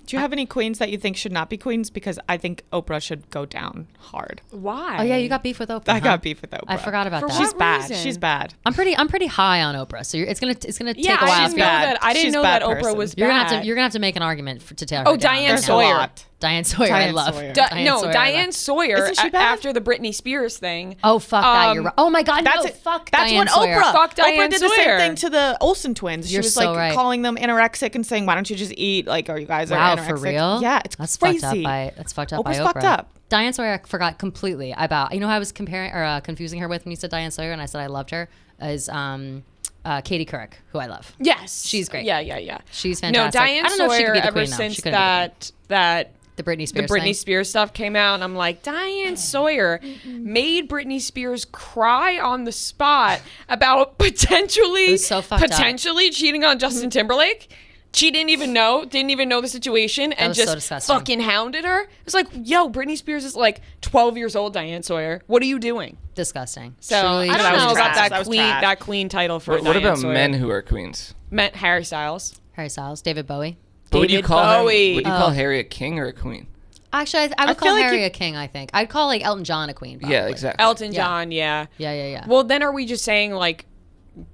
Do you have any queens that you think should not be queens? Because I think Oprah should go down hard. Why? Oh yeah, you got beef with Oprah. I huh? got beef with Oprah. I forgot about For that. what She's bad. reason? She's bad. I'm pretty high on Oprah, so it's gonna Yeah, take a while. I she's didn't know bad. that. I didn't She's know a that bad Oprah person. was You're bad. gonna have to make an argument to tear Oh, her down Diane right There's now. a Sawyer. lot. Diane Sawyer, I Diane love. Sawyer. Diane No, Sawyer, I Diane love. Sawyer. Isn't she bad? After the Britney Spears thing. Oh fuck that! You're right. Oh my god, That's no, it. fuck That's Diane what Sawyer. Oprah. Fuck Diane Oprah did the Sawyer. same thing to the Olsen twins. She You're was so like right. calling them anorexic and saying, "Why don't you just eat? Like, or you guys Wow, are anorexic." for real? Yeah, it's that's crazy. fucked up by Oprah's Oprah. fucked up. Diane Sawyer, I forgot completely about. You know, who I was comparing or confusing her with when you said Diane Sawyer, and I said I loved her as Katie Couric, who I love. Yes, She's great. Yeah. She's No, fantastic. Diane I don't know if she Sawyer. could be the Ever queen, though. since She couldn't be the that the Britney the Spears Britney thing. Spears stuff came out, and I'm like, Diane Sawyer made Britney Spears cry on the spot about It potentially was so fucked up. cheating on Justin Timberlake. She didn't even know the situation, and was so just disgusting. fucking hounded her. It's like, yo, Britney Spears is like 12 years old, Diane Sawyer. What are you doing? Disgusting. So Truly, I don't that was know trash. about that That was queen, trash. that queen title for What Diane about Sawyer. men who are queens? Meant Harry Styles. Harry Styles, David Bowie. But would you David call Bowie. him? Would you call Harry a king or a queen? Actually, I would feel call like Harry you- a king. I think I'd call like Elton John a queen. Probably. Yeah, exactly. Elton Yeah. John, yeah. Yeah. Well, then are we just saying like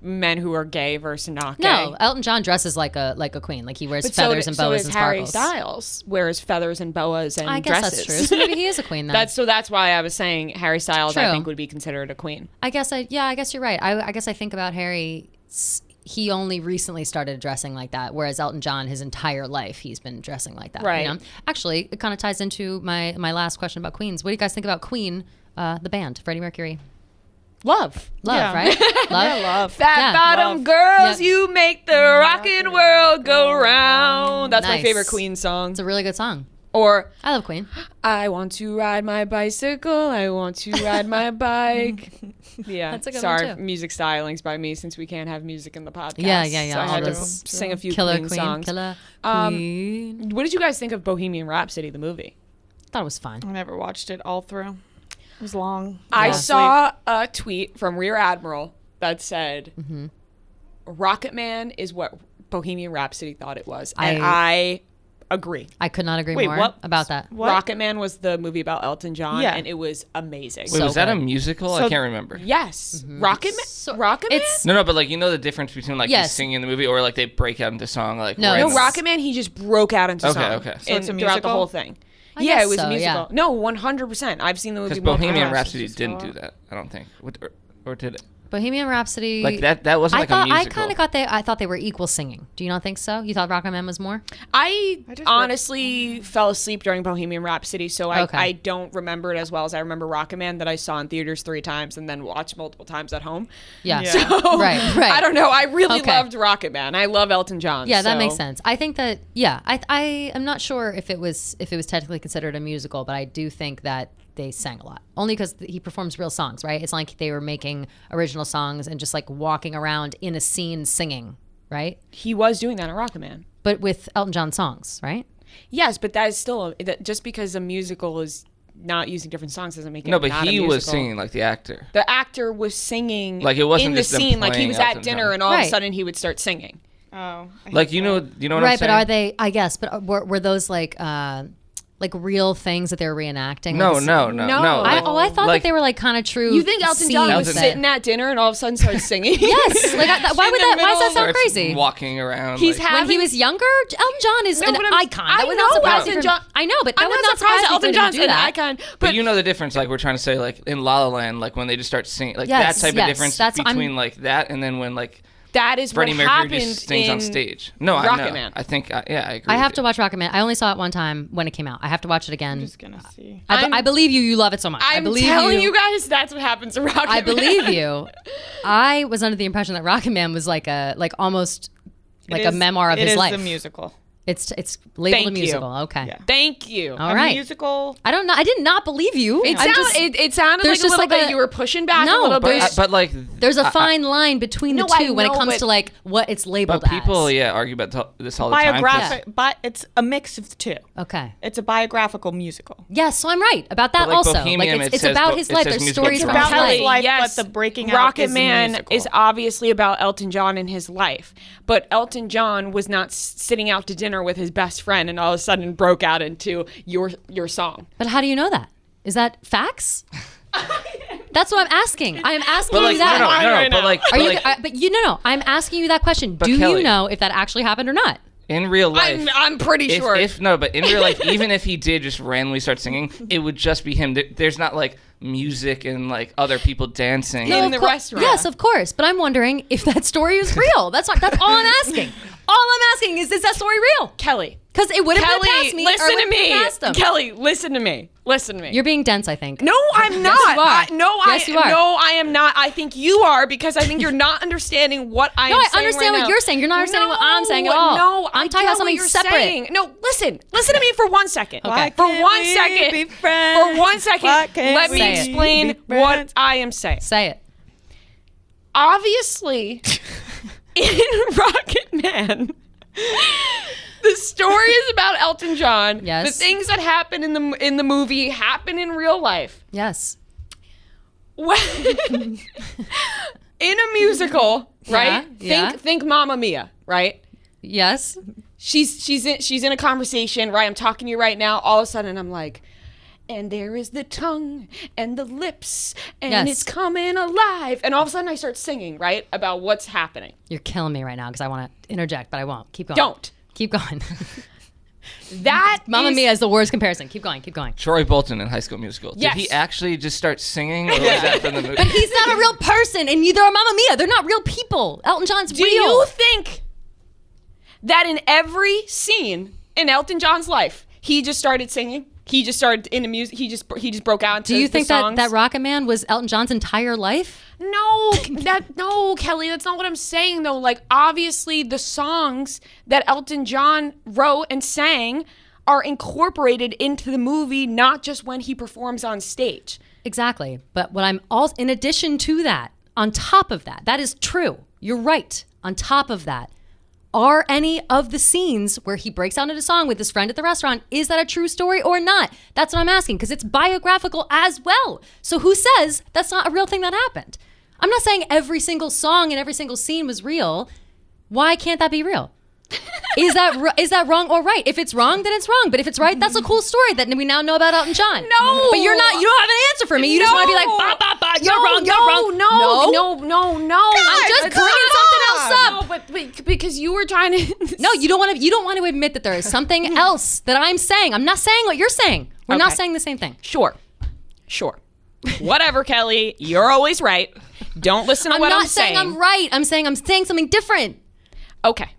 men who are gay versus not gay. No, Elton John dresses like a queen. Like he wears feathers and boas and Harry sparkles. Styles wears feathers and boas and I guess dresses. that's true. So maybe he is a queen then. That's why I was saying Harry Styles I True. think would be considered a queen. I guess you're right. I guess I think about Harry. He only recently started dressing like that, whereas Elton John, his entire life, he's been dressing like that. Right. You know? Actually, it kind of ties into my last question about Queens. What do you guys think about Queen, the band, Freddie Mercury? Love. Love, Yeah. right? Love. Yeah, love. Fat Yeah. bottom Love. girls, Yep. you make the rockin' world go round. That's my Nice. favorite Queen song. It's a really good song. Or I love Queen. I want to ride my bicycle. I want to ride my bike. Yeah, That's a good sorry, one, too. music stylings by me since we can't have music in the podcast. Yeah. So I All had to those sing a few Killer Queen Queen, songs. Killer Um, Queen. What did you guys think of Bohemian Rhapsody, the movie? Thought it was fun. I never watched it all through. It was long. I Yeah. saw a tweet from Rear Admiral that said, Mm-hmm. Rocket Man is what Bohemian Rhapsody thought it was. And I agree. I could not agree Wait, more what? about that. What? Rocket Man was the movie about Elton John, Yeah. and it was amazing. Wait, So was that a good. musical? I So- can't remember. Yes. Rocket Man? So- Rocket Man? It's No, but like you know the difference between like Yes. he's singing in the movie or like they break out into song like No, right No, in the- Rocket Man, he just broke out into Okay, song. okay. So it's a throughout the musical? whole thing. I Yeah, guess it was so, a musical. yeah. No, 100%. I've seen the movie Because multiple Bohemian times. Rhapsody just didn't saw do it. that. I don't think. Or did it? Bohemian Rhapsody. Like that wasn't like a I musical. kind of I thought they were equal singing. Do you not think so? You thought Rocket Man was more? I just honestly fell asleep during Bohemian Rhapsody, so Okay. I don't remember it as well as I remember Rocket Man that I saw in theaters 3 times and then watched multiple times at home. Yeah. Yeah. So, Right. I don't know. I really Okay. loved Rocket Man. I love Elton John. Yeah, that so- makes sense. I think that I am not sure if it was technically considered a musical, but I do think that they sang a lot. Only because he performs real songs, right? It's not like they were making original songs and just like walking around in a scene singing, right? He was doing that in Rocket Man. But with Elton John songs, right? Yes, but that is still just because a musical is not using different songs doesn't make it No, but not a he was musical. singing like the actor. The actor was singing Like, it wasn't in the just them scene, like he playing was at Elton dinner John. and all of Right. a sudden he would start singing. Oh. I Like hate you that. know what Right, I'm but saying? are they? I guess, but were those like real things that they're reenacting? No, Like, no. I thought like, that they were like kind of true. You think Elton John was scenes sitting that- at dinner and all of a sudden started singing? Yes. Like, why In would the that? Why does middle that of- sound starts crazy? walking around. He's like, having When he was younger, Elton John is No, an but I'm- icon. I That would know not surprise Elton me. John- I know, but that I'm would not not surprised surprise me Elton for him John's to do an that. icon. but But you know the difference, like we're trying to say, like in La La Land, like when they just start singing, like Yes, that type yes, of difference that's- I'm- between like that and then when like that is Freddie what Mercury happened just sings in on stage. No, I Rocket know. Man. I think, yeah, I agree. I have with to you. watch Rocket Man. I only saw it one time when it came out. I have to watch it again. I'm just gonna see. I believe you. You love it so much. I I'm believe telling you guys, that's what happens in Rocket I Man. believe you. I was under the impression that Rocket Man was like almost like It a is- memoir of it his is life. a musical. It's labeled Thank a you. musical. Okay. Yeah. Thank you. All A right. musical. I don't know. I did not believe you. It, I'm sound, just- it sounded there's like a just little like bit a- you were pushing back No, a little but bit. there's- But like, there's a fine line between the No, I two when it know, comes but- to like what it's labeled but people, as. yeah, argue about this all the time. 'cause- Biographic, but it's a mix of the two. Okay. It's a biographical musical. Yes, so I'm right about that But, like, also. Bohemian, like it it's says about bo- his it life. says There's musical stories It's from about his his life. life, yes, but the breaking out Rocket is a Man musical. is obviously about Elton John and his life, but Elton John was not sitting out to dinner with his best friend and all of a sudden broke out into your song. But how do you know that? Is that facts? That's what I'm asking. I am asking But like, you that. no, right but now. like, Are but you? like, But you no. I'm asking you that question. Do Kelly- you know if that actually happened or not? in real life, I'm pretty if, sure. but in real life, even if he did just randomly start singing, it would just be him. There's not like music and like other people dancing. In of the cour- restaurant. Yes, of course. But I'm wondering if that story is real. That's all I'm asking. All I'm asking is that story real? Kelly. Because it would have been Kelly, past me. or listen would to have been me. past them. Kelly, listen to me. Listen to me. You're being dense, I think. No, I'm not. you are. Yes, you are. No, I am not. I think you are because I think you're not understanding what I No, am I saying understand right what now. you're saying. You're not understanding what I'm saying at all. No, I'm I talking about get what something you're separate. saying. No, listen to me for 1 second. Okay. For Can't 1 we second. be friends? For 1 second, Why can't let me Say it. explain be what friends? I am saying. Say it. Obviously, in Rocket Man, the story is about Elton John. Yes. The things that happen in the movie happen in real life. Yes. When, in a musical, right? yeah. Think Mamma Mia, right? Yes. She's in a conversation, right? I'm talking to you right now. All of a sudden, I'm like, and there is the tongue and the lips and Yes. it's coming alive. And all of a sudden I start singing, right, about what's happening. You're killing me right now because I want to interject, but I won't. Keep going. Don't. Keep going. That Mamma is- Mia is the worst comparison. Keep going. Keep going. Troy Bolton in High School Musical. Did Yes. he actually just start singing, or was that from the movie? But he's not a real person, and neither are Mamma Mia. They're not real people. Elton John's Do real. you think that in every scene in Elton John's life, he just started singing? He just started into music. He just broke out into Do you the think that songs? that Rocket Man was Elton John's entire life? No, Kelly, that's not what I'm saying though. Like obviously the songs that Elton John wrote and sang are incorporated into the movie, not just when he performs on stage. Exactly. But what I'm also, in addition to that, on top of that, that is true. You're right. On top of that, are any of the scenes where he breaks out into song with his friend at the restaurant, is that a true story or not? That's what I'm asking, because it's biographical as well. So who says that's not a real thing that happened? I'm not saying every single song and every single scene was real. Why can't that be real? Is that wrong or right? If it's wrong, then it's wrong. But if it's right, that's a cool story that we now know about Elton John. No. But you don't have an answer for me. You just want to be like, bah, bah, bah, you're wrong, you're wrong. No. I'm just bringing something else up. No, but because you were trying to. No, you don't want to admit that there is something else that I'm saying. I'm not saying what you're saying. We're not Okay. saying the same thing. Sure. Whatever, Kelly. You're always right. Don't listen to I'm what not I'm saying saying. I'm right. I'm saying something different. Okay.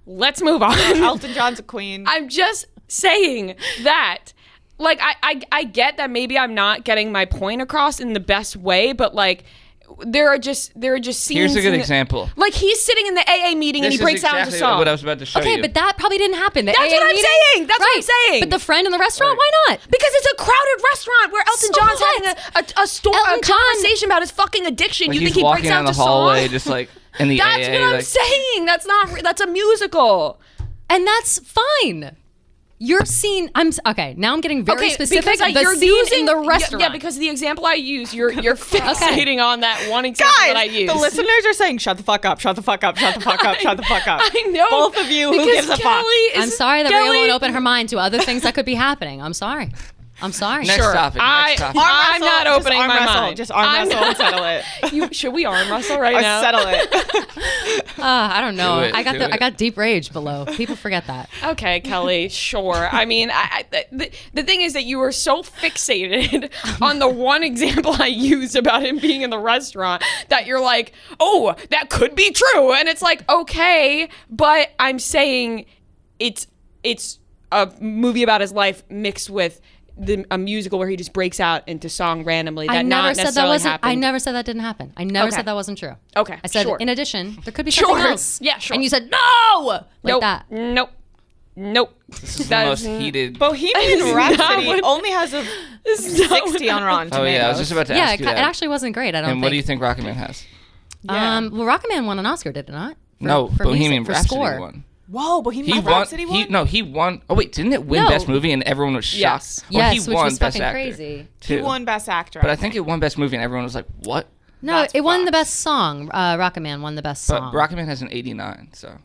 Let's move on. Elton John's a queen. I'm just saying that, like, I get that maybe I'm not getting my point across in the best way, but like, there are just scenes. Here's a good in the- example. Like he's sitting in the AA meeting and This he breaks is out exactly into song. what I was about to show Okay, you. but that probably didn't happen. That's what I'm saying. That's what I'm saying. But the friend in the restaurant, why not? Because it's a crowded restaurant where Elton So John's what? having a Elton John- conversation about his fucking addiction. Like, You he's think he walking breaks out down the to hallway, song? just like in the That's AA. what I'm like, saying. That's a musical. And that's fine. Your scene, okay, now I'm getting very specific. because The you're scene using in the restaurant. Yeah, because the example I use, you're fixating on that one example Guys, that I use. the listeners are saying, shut the fuck up, shut the fuck up, shut the fuck up, shut the fuck up. I know. Both of you, who because gives a fuck? Kelly is- I'm sorry that Kelly, Rhea won't open her mind to other things that could be happening. I'm sorry. Next Sure. topic. Next topic. I'm not Just opening arm my wrestle, mind. Just arm I'm wrestle and settle it. Should we arm wrestle right Or now? settle it. I don't know. Do it, do I it. got deep rage below. People forget that. Okay, Kelly, sure. I mean, the thing is that you were so fixated on the one example I used about him being in the restaurant that you're like, oh, that could be true. And it's like, okay, but I'm saying it's a movie about his life mixed with a musical where he just breaks out into song randomly. That I not never said that necessarily wasn't. happened. I never said that didn't happen. I never Okay. said that wasn't true. Okay, I said sure. in addition, there could be something Sure. else. Yeah, sure. And you said no, like Nope. that. Nope. This is That the is most n- heated. Bohemian not Rhapsody what- only has a 60 on Rotten Oh Tomatoes. yeah, I was just about to Yeah, ask it you that. actually wasn't great. I don't and think. what do you think Rocket Man has? Yeah. Well, Rocket Man won an Oscar, did it not? No, for Bohemian music, for Rhapsody score. won. Whoa, Bohemian He won. Rhapsody won? He won. Oh wait, didn't it win No. Best Movie and everyone was shocked? Yes. Or Yes, he which won was Best fucking Actor, crazy. He too. won Best Actor. But I think it won Best Movie and everyone was like, "What?" No, That's it won the Fox. best song. Rocket Man won the best But song. Rocket Man has an 89, so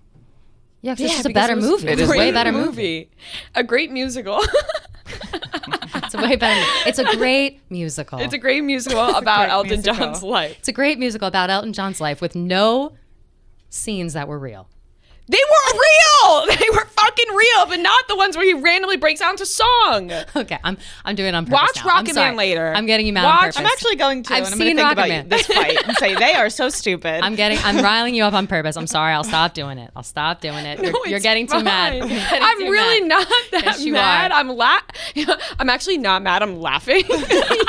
yeah, 'cause it's just a because better it was movie. a It is It's a way a better better movie. A great musical. It's a way better. It's a great musical. It's a great musical about great Elton musical. John's life. It's a great musical about Elton John's life with no scenes that were real. They were real. They were fucking real, but not the ones where he randomly breaks out into song. Okay, I'm doing it on purpose Watch now. I'm Rocket sorry. Man later. I'm getting you mad on Watch- purpose. I'm actually going to, I've and I'm going seen to think Rocket about Man. this fight and say they are so stupid. I'm riling you up on purpose. I'm sorry. I'll stop doing it. I'll stop doing it. You're It's getting too mad. fine. You're getting I'm too really mad. not that Yes, you mad. are. I'm actually not mad. I'm laughing.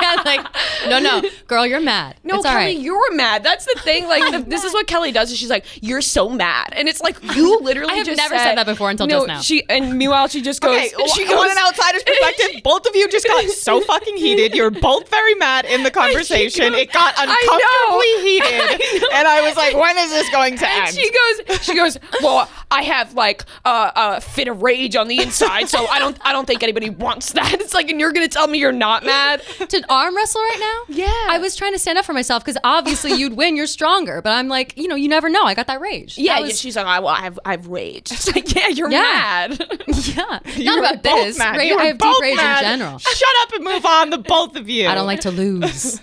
Yeah, like no, girl, you're mad. No, it's all Kelly, right. you're mad. That's the thing. Like, this is what Kelly does. Is she's like, "You're so mad," and it's like you literally I have just never said that before until just now. And meanwhile, she just goes. Okay, she on an outsider's perspective, both of you just got so fucking heated. You're both very mad in the conversation. It got uncomfortably heated, and I was like, "When is this going to And end?" she goes, well, I have like a fit of rage on the inside, so I don't think anybody wants that. It's like, and you're gonna tell me you're not mad? To arm wrestle right now? Yeah. I was trying to stand up for myself because obviously you'd win. You're stronger, but I'm like, you never know. I got that rage. Yeah, That was- she's like, I have rage. It's like, yeah, you're Yeah. mad. Yeah. You Not were about both this. mad. Ra- You were I have both deep rage mad. in general. Shut up and move on, the both of you. I don't like to lose.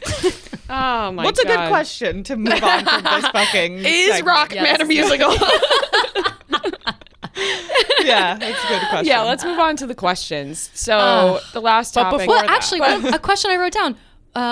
Oh my What's god. a good question to move on from this fucking Is segment? Rocketman a musical? Yeah, that's a good question. Yeah, let's move on to the questions. So the last But topic. before Well, that. actually, a question I wrote down.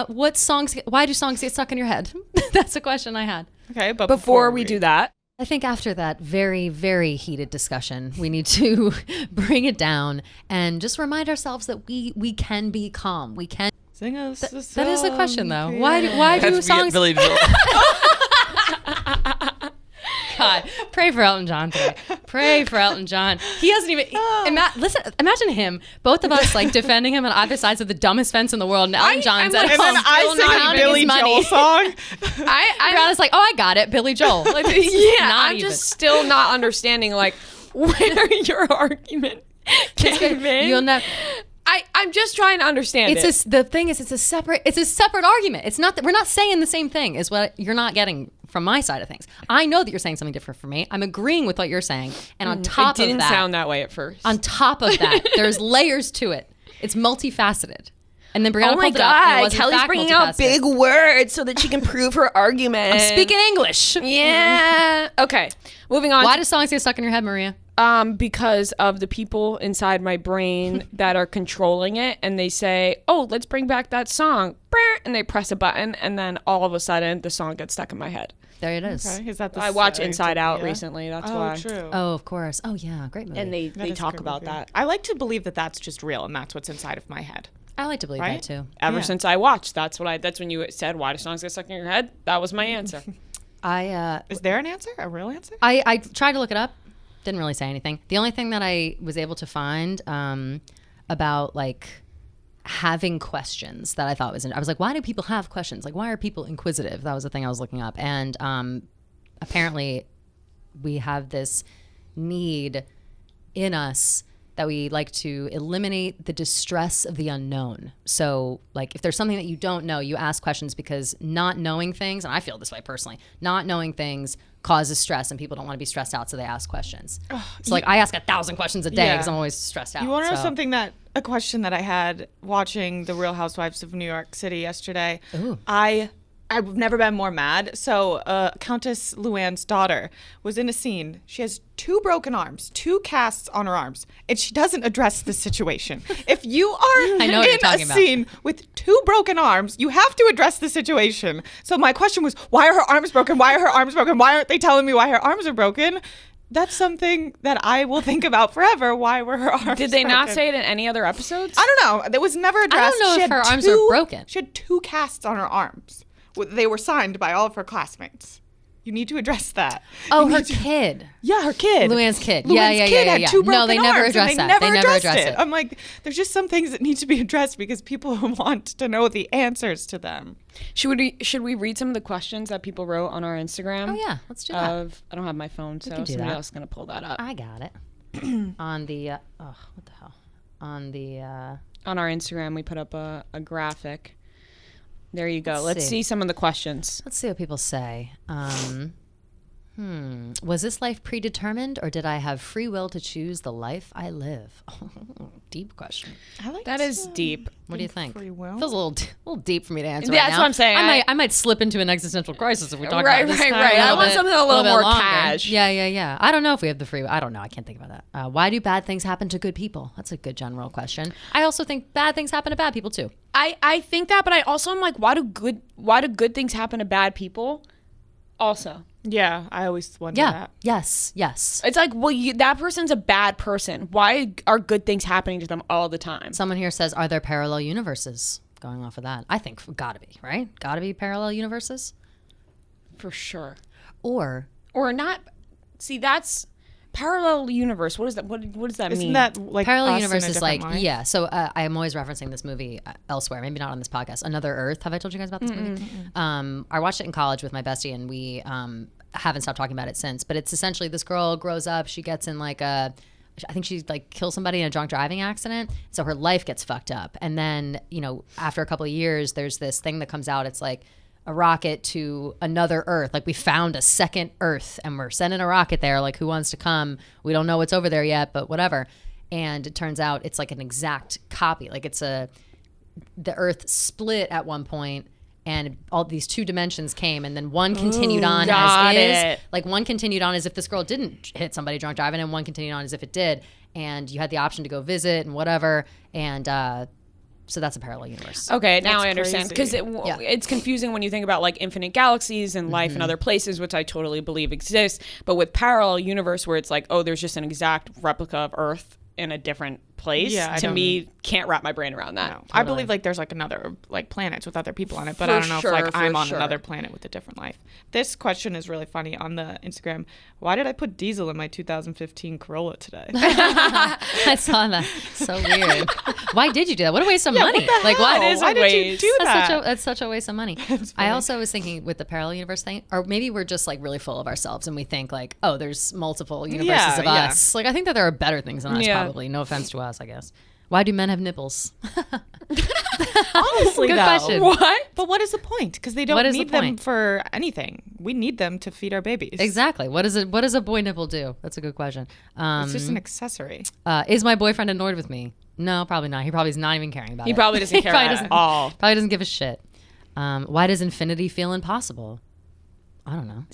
Why do songs get stuck in your head? That's a question I had. Okay, but before we do that, I think after that very, very heated discussion, we need to bring it down and just remind ourselves that we can be calm. We can. sing us a That is the question, song, though. Why do That's songs? Billy Joel. God, pray for Elton John today. Pray for Elton John. He hasn't even. Listen, imagine him. Both of us like defending him on either sides of the dumbest fence in the world, and Elton John's at And then home I still sing a counting Billy his money. Joel song. Brianna's like, oh, I got it, Billy Joel. Like, this is yeah, not I'm even. just still not understanding like where your argument came in. You'll never. I'm just trying to understand it. The thing is, it's a separate argument. It's not that we're not saying the same thing. Is what you're not getting from my side of things. I know that you're saying something different from me. I'm agreeing with what you're saying, and on top it didn't of that, sound that way at first. on top of that, there's layers to it. It's multifaceted. And then Brianna oh my pulled it up, and it god, was in Kelly's fact bringing out multifaceted. big words so that she can prove her argument. I'm speaking English. Yeah. Okay. Moving on. Why do songs get stuck in your head, Maria? Because of the people inside my brain that are controlling it, and they say, "Oh, let's bring back that song," and they press a button, and then all of a sudden the song gets stuck in my head. There it is. Okay, is that the I watched same Inside Out yeah? recently. That's Oh, why. true. Oh, of course. Oh, yeah. Great movie. And they That is a talk good about movie. that. I like to believe that that's just real and that's what's inside of my head. I like to believe Right? that, too. Ever Yeah. since I watched, that's when you said, "Why do songs get stuck in your head?" That was my answer. Is there an answer? A real answer? I tried to look it up. Didn't really say anything. The only thing that I was able to find about like having questions that I thought I was like, why do people have questions? Like, why are people inquisitive? That was the thing I was looking up. And apparently we have this need in us that we like to eliminate the distress of the unknown. So like if there's something that you don't know, you ask questions because not knowing things, and I feel this way personally, not knowing things causes stress and people don't want to be stressed out, so they ask questions. So like I ask 1,000 questions a day because Yeah. I'm always stressed out. You want to know so. something a question that I had watching The Real Housewives of New York City yesterday. Ooh. I've never been more mad. So Countess Luann's daughter was in a scene. She has 2 broken arms, 2 casts on her arms, and she doesn't address the situation. If you are I know what you're in talking a about. scene with 2 broken arms, you have to address the situation. So my question was, why are her arms broken? Why are her arms broken? Why aren't they telling me why her arms are broken? That's something that I will think about forever. Why were her arms Did they not broken? say it in any other episodes? I don't know. It was never addressed. know She if had her arms were broken. She had 2 casts on her arms. They were signed by all of her classmates. You need to address that. Oh, You her need to- kid. Yeah, her kid. Luann's kid. Yeah, Luann's yeah, kid yeah, had yeah. 2 broken No, they never arms, address and that. They never They never addressed address it. it. I'm like, there's just some things that need to be addressed because people want to know the answers to them. Should we read some of the questions that people wrote on our Instagram? Oh yeah, let's do that. I don't have my phone, so can do somebody that. else is gonna pull that up. I got it. On the what the hell? On the On our Instagram, we put up a graphic. There you go. Let's Let's see. see some of the questions. let's see what people say. Was this life predetermined, or did I have free will to choose the life I live? Deep question. I like That is deep. What do you think? free will. Feels a little deep for me to answer. Yeah, right that's now. what I'm saying. I might slip into an existential crisis if we talk Right, about this. right, time right. a I little want bit- something a little bit more longer. cash. Yeah. I don't know if we have the free will. I don't know. I can't think about that. Why do bad things happen to good people? That's a good general question. I also think bad things happen to bad people too. I think that, but I also am like, why do good things happen to bad people? Also, Yeah, I always wonder Yeah. that. Yes. it's like, well, that person's a bad person. Why are good things happening to them all the time? Someone here says, are there parallel universes? Going off of that, I think gotta be, right? Gotta be parallel universes. For sure. Or Not. See, that's parallel universe. What is that? What does that Isn't mean? that like parallel us in universe a is like, different life? yeah. So I am always referencing this movie elsewhere, maybe not on this podcast. Another Earth. Have I told you guys about this movie? I watched it in college with my bestie, and we haven't stopped talking about it since. But it's essentially this girl grows up, she gets in like I think she like kills somebody in a drunk driving accident. So her life gets fucked up. And then, after a couple of years, there's this thing that comes out. It's like, a rocket to another Earth. Like we found a second Earth and we're sending a rocket there. Like who wants to come? We don't know what's over there yet, but whatever. And it turns out it's like an exact copy. Like the Earth split at one point and all these two dimensions came and then one continued on got as is. it. Like one continued on as if this girl didn't hit somebody drunk driving and one continued on as if it did. And you had the option to go visit and whatever. And so that's a parallel universe. Okay, now That's I understand because crazy. it's confusing when you think about like infinite galaxies and life in other places, which I totally believe exists. But with parallel universe, where it's like, oh, there's just an exact replica of Earth in a different place. Yeah, I to don't- me, can't wrap my brain around that. No. I believe like there's like another like planets with other people on it, but For I don't know sure, if like for I'm on sure. another planet with a different life. This question is really funny on the Instagram. Why did I put diesel in my 2015 Corolla today? I saw that. So weird. Why did you do that? What a waste of money. Like why That is a Why did you waste. do that? that's such a waste of money. I also was thinking with the parallel universe thing, or maybe we're just like really full of ourselves and we think like, oh, there's multiple universes of yeah. us. Like I think that there are better things than us Yeah. probably. No offense to us, I guess. Why do men have nipples? Honestly, Good though. question. What? But what is the point? Because they What don't is the need them point? for anything. We need them to feed our babies. Exactly. What does a boy nipple do? That's a good question. It's just an accessory. Is my boyfriend annoyed with me? No, probably not. He probably is not even caring about it. He probably doesn't care probably at doesn't- all. Probably doesn't give a shit. Why does infinity feel impossible? I don't know.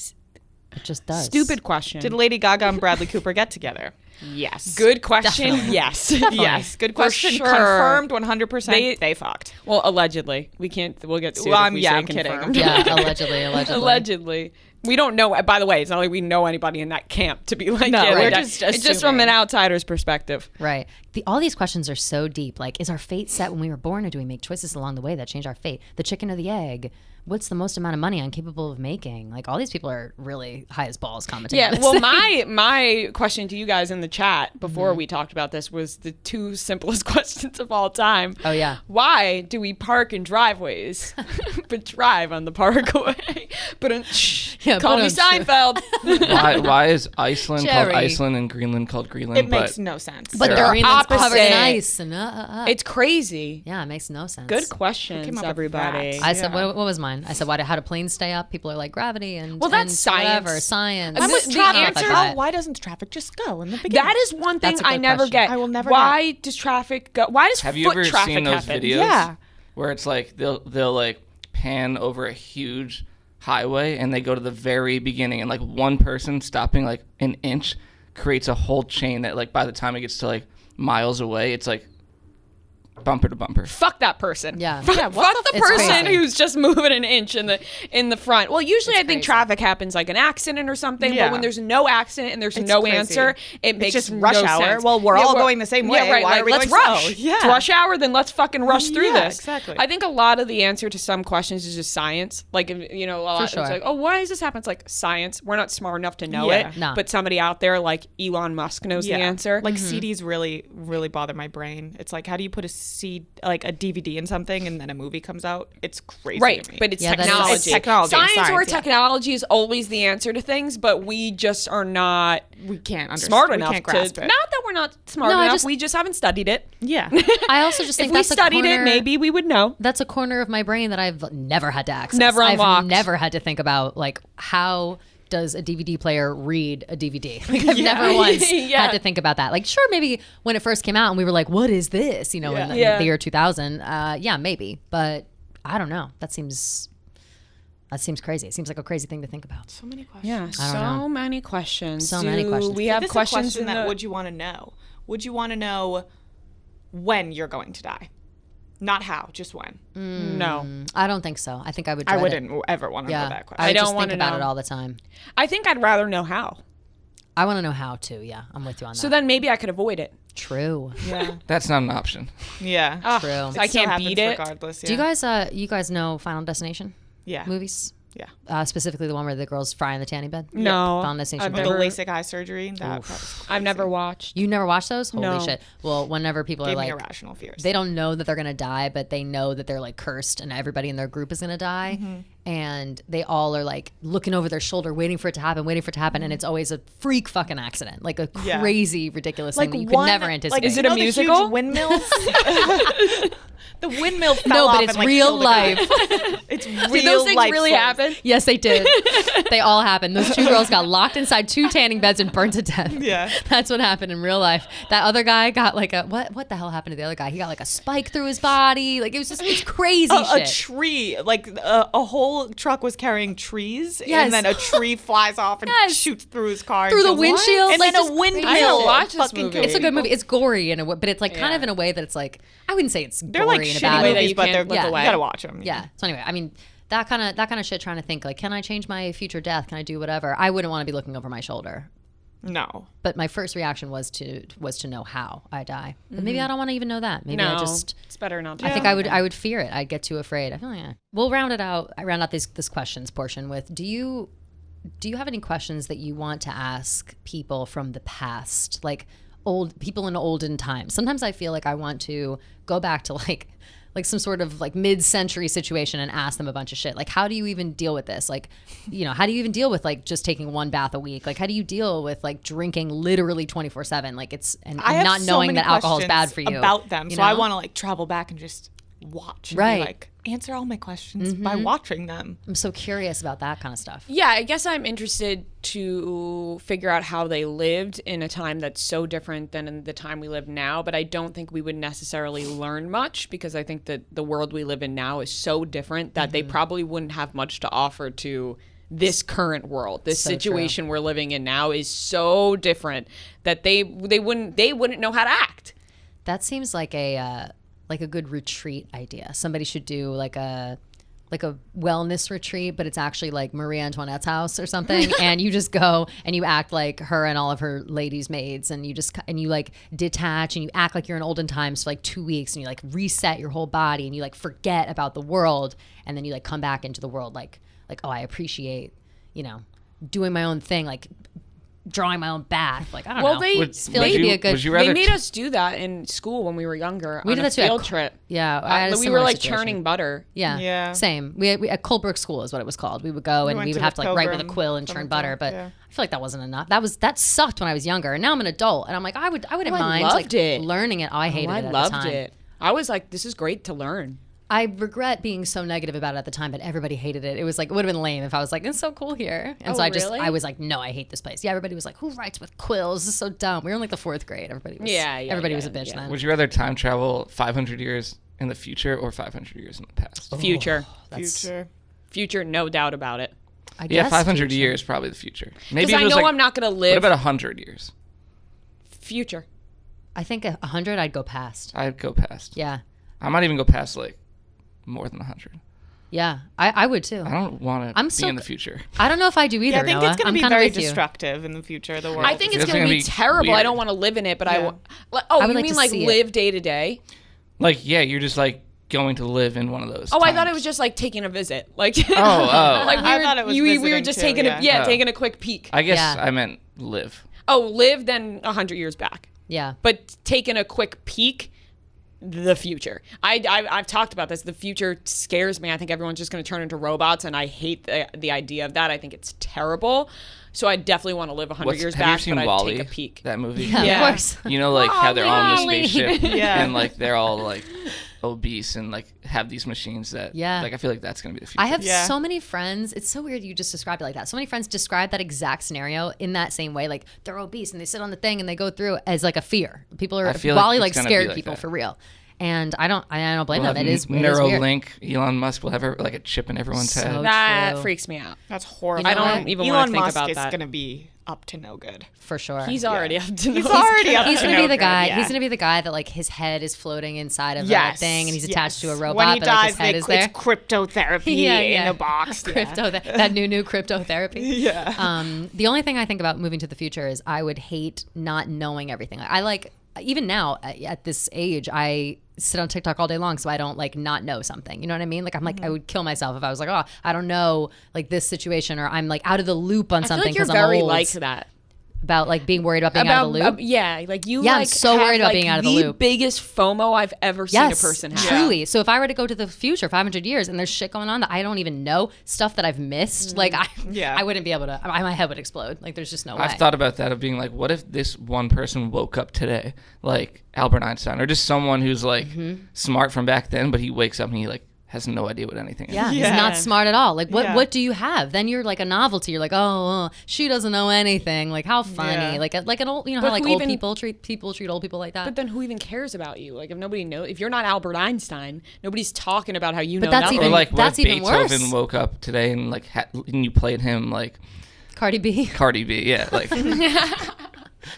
It just does. Stupid question. Did Lady Gaga and Bradley Cooper get together? Yes. Good question. Definitely. Yes. Yes. Good question. sure. Confirmed 100%. They- They fucked. Well, allegedly. We can't. We'll get sued. Well, if we yeah, say I'm kidding. confirmed. Yeah, allegedly. Allegedly. We don't know. By the way, it's not like we know anybody in that camp to be like, No, yeah, we're that- just it's just from assuming. an outsider's perspective. Right. All these questions are so deep. Like, is our fate set when we were born, or do we make choices along the way that change our fate? The chicken or the egg? What's the most amount of money I'm capable of making? Like, all these people are really high as balls commenting. Yeah. on this Well, thing. my question to you guys in the chat before we talked about this was the two simplest questions of all time. Oh, yeah. Why do we park in driveways, but drive on the parkway? But Yeah, call me ba-dum. Seinfeld. Why is Iceland called Jerry. Iceland and Greenland called Greenland? It makes no sense. But They're they're Greenland's covered in opposite. ice. And, It's crazy. yeah, it makes no sense. Good came questions, up with everybody. that? I said, Yeah. what was mine? I said, how do planes stay up? People are like gravity and Well, that's and science. Whatever, science. And What's the traffic? answer- Oh, why doesn't traffic just go in the beginning? That is one thing That's a I good never question. get. I will never Why does traffic go? Why does Have you foot ever traffic seen those happen? videos? Yeah. Where it's like they'll like pan over a huge highway and they go to the very beginning and like one person stopping like an inch creates a whole chain that like by the time it gets to like miles away, it's like bumper to bumper. Fuck that person. Yeah. Fuck, Yeah, fuck the It's person crazy. who's just moving an inch in the front. Well, usually I think crazy. traffic happens like an accident or something. Yeah. But when there's no accident and there's It's no crazy. answer, it makes just rush no hour. sense. Well, we're all going the same way. Yeah, right. Why like, are we let's going slow? rush. Yeah. It's rush hour. Then let's fucking rush through Yeah, this. exactly. I think a lot of the answer to some questions is just science. Like you know, a lot, sure. it's like, oh, why does this happen? It's like science. We're not smart enough to know Yeah. it. No. But somebody out there like Elon Musk knows the answer. Like CDs really, really bother my brain. It's like, how do you put a DVD in something and then a movie comes out? It's crazy. Right, to me. but it's Yeah, that is- technology. It's technology, Science science, or yeah. technology is always the answer to things, but we just are not we can't understand. smart we enough can't to. grasp Not it. that we're not smart No, I enough. just- We just haven't studied it. Yeah. I also just think If we that's a studied it, corner- maybe we would know. That's a corner of my brain that I've never had to access. Never unlocked. I've never had to think about like how does a DVD player read a DVD? Like I've Yeah. never once Yeah. had to think about that. Like sure, maybe when it first came out and we were like, what is this? You know, in Yeah. the year 2000. Yeah, maybe. But I don't know. That seems crazy. It seems like a crazy thing to think about. So many questions. Yeah, I don't know. so many questions. So many questions. We If have this is a questions question in that the. would you want to know? Would you want to know when you're going to die? Not how, just when. No, I don't think so. I think I would. I dread wouldn't It. ever want to Yeah, know that I question. would don't just think wanna about know. it all the time. I think I'd rather know how. I want to know how to. Yeah, I'm with you on that. So then maybe I could avoid it. True. Yeah. That's not an option. Yeah. Ugh, True. so It I still can't happens beat it. regardless. Yeah. Do you guys know Final Destination Yeah. movies? Yeah. Specifically the one where the girls fry in the tanning bed. No, Final Destination. I've With never- the LASIK eye surgery. That was I've never watched. You never watched those? Holy No. shit! Well, whenever people gave are me like, irrational fears. they don't know that they're gonna die, but they know that they're like cursed and everybody in their group is gonna die. and they all are like looking over their shoulder, waiting for it to happen, and it's always a freak fucking accident, like a Yeah. crazy, ridiculous thing that you could one- never anticipate. Like, Is it you a know the huge musical? windmills. The windmill fell No, off but it's and, like, real killed a guy. life. It's Did real those things life really stories. happen? Yes, they did. They all happened. Those 2 girls got locked inside 2 tanning beds and burned to death. Yeah. That's what happened in real life. That other guy got like a what the hell happened to the other guy? He got like a spike through his body. Like it's crazy A shit. tree, like a whole truck was carrying trees, Yes. and then a tree flies off and Yes. shoots through his car Through and the kills him. windshield, and like, then just a windmill. I didn't watch this fucking movie. killed It's a good people. movie. It's gory in a way, but it's like kind Yeah. of in a way that it's like I wouldn't say it's They're gory like in a shitty bad way way. that movies, you but can't they're look you away. gotta watch them. Yeah. So anyway, I mean that kind of shit. Trying to think like, can I change my future death? Can I do whatever? I wouldn't want to be looking over my shoulder. No. But my first reaction was to know how I die. But maybe I don't want to even know that. Maybe No, I just. it's better not to. I think I would fear it. I'd get too afraid. I feel like we'll round it out. I round out this questions portion with do you have any questions that you want to ask people from the past, like old people in olden times? Sometimes I feel like I want to go back to like some sort of like mid-century situation and ask them a bunch of shit. Like, how do you even deal with this? Like, how do you even deal with like just taking 1 bath a week? Like, how do you deal with like drinking literally 24/7? Like and I have not so knowing many that alcohol is bad questions for you about them, you so I know? want to like travel back and just watch and Right. be like answer all my questions by watching them. I'm so curious about that kind of stuff. Yeah, I guess I'm interested to figure out how they lived in a time that's so different than in the time we live now, but I don't think we would necessarily learn much because I think that the world we live in now is so different that they probably wouldn't have much to offer to this current world. This So true. situation we're living in now is so different that they wouldn't know how to act. That seems like a good retreat idea. Somebody should do like a wellness retreat, but it's actually like Marie Antoinette's house or something, and you just go and you act like her and all of her ladies' maids, and you like detach and you act like you're in olden times for like 2 weeks, and you like reset your whole body and you like forget about the world, and then you like come back into the world like oh, I appreciate doing my own thing, like drawing my own bath. Like I don't know. They Just feel like it'd be a good. would you rather they made us do that in school when we were younger We on did a that too at field trip. Yeah, I had a We were similar like situation. churning butter. Yeah. Yeah. Same. We at Colebrook School is what it was called. We would go and went we to would the have to like write with a Pilgrim quill and churn butter, but yeah. I feel like that wasn't enough. That sucked when I was younger, and now I'm an adult, and I'm like I wouldn't I mind loved like it. learning it. I hated I it at loved the time. it. I was like, this is great to learn. I regret being so negative about it at the time, but everybody hated it. It was like it would have been lame if I was like, it's so cool here. And Oh, so really? I was like, no, I hate this place. Yeah, everybody was like, who writes with quills? This is so dumb. We were in like the 4th grade. Everybody was everybody was a bitch then. Would you rather time travel 500 years in the future or 500 years in the past? Future. Future. Future, no doubt about it. I Yeah, guess 500 future. years probably the future. Maybe Because if I it was know like, I'm not going to What live about 100 years? future. I think 100 I'd go past. I'd go past. Yeah. I might even go past like more than 100. Yeah. I would too. I don't want to I'm be so in the future. I don't know if I do either. Yeah, I think Noah. it's going I'm to be kinda very with you. destructive in the future. The world. I think it's It's going to gonna be be terrible. I weird. don't want to live in it, but Yeah. oh, I would you like mean to like see it. live day to day? Like, yeah, you're just like going to live in one of those. Oh, I thought it times. was just like taking a visit. Like, Oh, oh. like I thought it was we were visiting just too, taking yeah. Oh. taking a quick peek. I guess Yeah. I meant live. Oh, live then 100 years back. Yeah. But taking a quick peek, the future. I've talked about this. The future scares me. I think everyone's just going to turn into robots, and I hate the idea of that. I think it's terrible. So I definitely want to live 100 years Have you back, seen but I'd Wall-E? take a peek. That movie? Yeah, Yeah. of course. You know, like how they're on the Wall-E. spaceship Yeah. and like they're all like obese and like have these machines that Yeah. like I feel like that's gonna be the future. I have Yeah. so many friends. It's so weird you just described it like that. So many friends describe that exact scenario in that same way. Like they're obese and they sit on the thing and they go through as like a fear. People are I feel like Wall-E it's like gonna be scared like people that. for real. And I don't blame We'll them. have It is weird. Neuralink. Elon Musk will have like a chip in everyone's So head. That true. freaks me out. That's horrible. I don't Elon even wanna think Musk about is that. going to be up to no good. for sure. He's already up to He's no already up He's to gonna no be the good, guy. yeah. He's gonna be the guy that like his head is floating inside of Yes, that thing, and he's attached to a yes. robot. When he but like, dies, his head is it's there. cryptotherapy in a box. Yeah. Crypto, that new cryptotherapy. Yeah. The only thing I think about moving to the future is I would hate not knowing everything. I like even now at this age, I sit on TikTok all day long, so I don't like not know something. You know what I mean? Like I'm like I would kill myself if I was like, oh, I don't know like this situation, or I'm like out of the loop on I feel something like you're because I'm very old. like that. about like being worried about being out of the loop. Yeah, like you. Yeah, I'm like, so have, worried about like, being out of the loop. Biggest FOMO I've ever seen a person have. Truly. So if I were to go to the future 500 years and there's shit going on that I don't even know, stuff that I've missed, like I wouldn't be able to. My head would explode. Like there's just no way. I've thought about that of being like, what if this one person woke up today, like Albert Einstein, or just someone who's like smart from back then, but he wakes up and he like has no idea what anything is. Yeah, he's not smart at all. Like, what do you have? Then you're like a novelty. You're like, oh, she doesn't know anything. Like, how funny. Like an old, you know, how like old people treat old people like that. But then who even cares about you? Like, if nobody knows, if you're not Albert Einstein, nobody's talking about how you know that's nothing. even- Or like, what that's if even Beethoven worse. woke up today and like and you played him like Cardi B. Cardi B? Yeah, like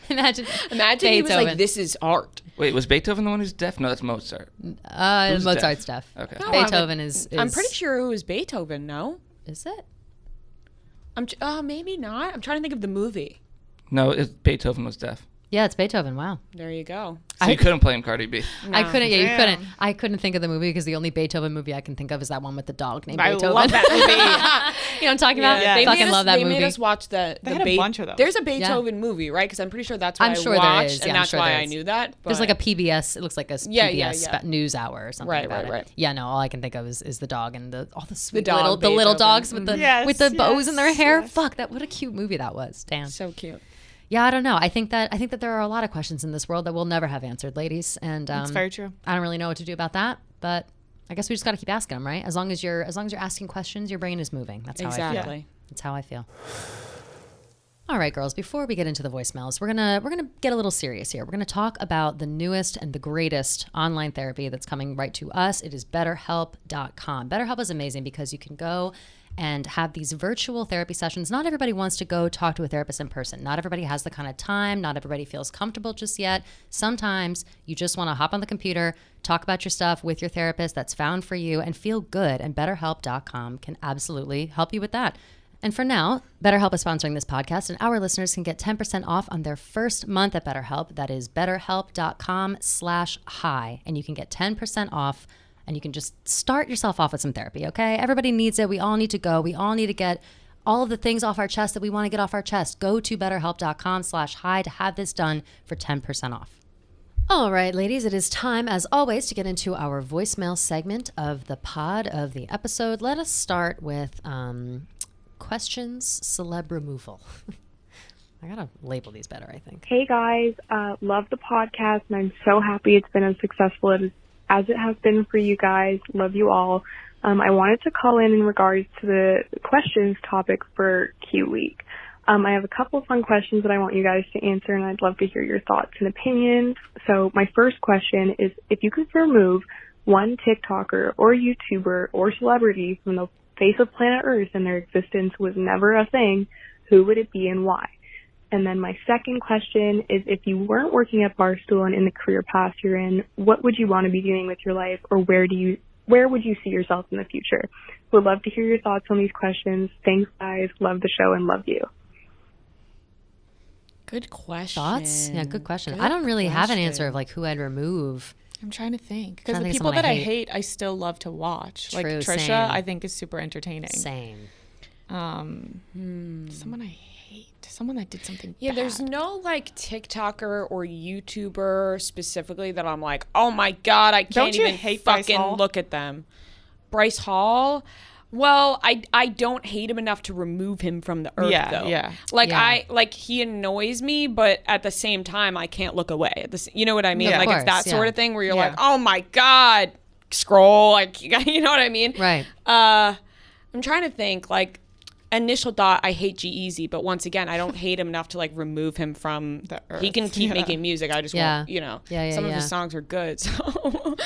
Imagine Imagine he was like, this is art. wait, was Beethoven the one who's deaf? No, that's Mozart. Mozart's deaf. Okay. No, Beethoven is. I'm pretty sure it was Beethoven, no? Is it? Maybe not. I'm trying to think of the movie. No, Beethoven was deaf. Yeah, it's Beethoven. Wow. There you go. So you couldn't play him Cardi B. I couldn't. Yeah, you Damn. couldn't. I couldn't think of the movie because the only Beethoven movie I can think of is that one with the dog named I Beethoven. love that movie. You know what I'm talking about? Yeah. I They fucking love that they movie. made us watch the had a bunch of those. There's a Beethoven movie, right? Because I'm pretty sure that's what I'm I sure there watched, is. and Yeah, I'm that's sure why there I is. knew that. There's but- like a PBS. It looks like a Yeah, PBS yeah. news hour or something Right, about right. it. Yeah, no. All I can think of is the dog and all the sweet dog, the little Beethoven. dogs with the Yes, with the bows in their yes, hair. yes. Fuck that! What a cute movie that was. Damn. so cute. Yeah, I don't know. I think that there are a lot of questions in this world that we'll never have answered, ladies. And That's very true. I don't really know what to do about that, but I guess we just got to keep asking them, right? As long as you're asking questions, your brain is moving. That's how I feel. Exactly. That's how I feel. All right, girls, before we get into the voicemails, we're going to get a little serious here. We're going to talk about the newest and the greatest online therapy that's coming right to us. It is betterhelp.com. BetterHelp is amazing because you can go and have these virtual therapy sessions. Not everybody wants to go talk to a therapist in person. Not everybody has the kind of time. Not everybody feels comfortable just yet. Sometimes you just want to hop on the computer, talk about your stuff with your therapist that's found for you, and feel good. And betterhelp.com can absolutely help you with that. And for now, BetterHelp is sponsoring this podcast, and our listeners can get 10% off on their first month at BetterHelp. That is betterhelp.com/hi, and you can get 10% off, and you can just start yourself off with some therapy, okay? Everybody needs it. We all need to go. We all need to get all of the things off our chest that we want to get off our chest. Go to betterhelp.com/hi to have this done for 10% off. All right, ladies, it is time, as always, to get into our voicemail segment of the pod of the episode. Let us start with questions celeb removal. I gotta label these better, I think. Hey guys, love the podcast, and I'm so happy it's been as successful as it has been for you guys. Love you all. I wanted to call in regards to the questions topic for Q Week. I have a couple of fun questions that I want you guys to answer, and I'd love to hear your thoughts and opinions. So my first question is, if you could remove one TikToker or YouTuber or celebrity from the face of planet Earth and their existence was never a thing, who would it be and why? And then my second question is, if you weren't working at Barstool and in the career path you're in, what would you want to be doing with your life, or where would you see yourself in the future? Would love to hear your thoughts on these questions. Thanks, guys. Love the show and love you. Good question. Thoughts? Yeah, good question. I don't really have an answer of like who I'd remove. I'm trying to think. Because Trying to the think of people someone that I I hate. hate, I still love to watch. Like True, Trisha, same. I think is super entertaining. Same. Someone I hate. Someone that did something Yeah, bad. there's no like TikToker or YouTuber specifically that I'm like, oh my God, I Don't can't you even hate Bryce fucking Hall? look at them. Bryce Hall? Well, I don't hate him enough to remove him from the earth, Yeah, though. yeah. Like Yeah. he annoys me, but at the same time, I can't look away. You know what I mean? Yeah, of Like it's that course, sort yeah. of thing where you're Yeah. like, oh my God, scroll. Like, you know what I mean? Right. I'm trying to think. Like, initial thought, I hate G-Eazy, but once again, I don't hate him enough to like remove him from The He can earth. keep Yeah. making music. I just Yeah. won't, you know. Yeah, Some of yeah. his songs are good. So,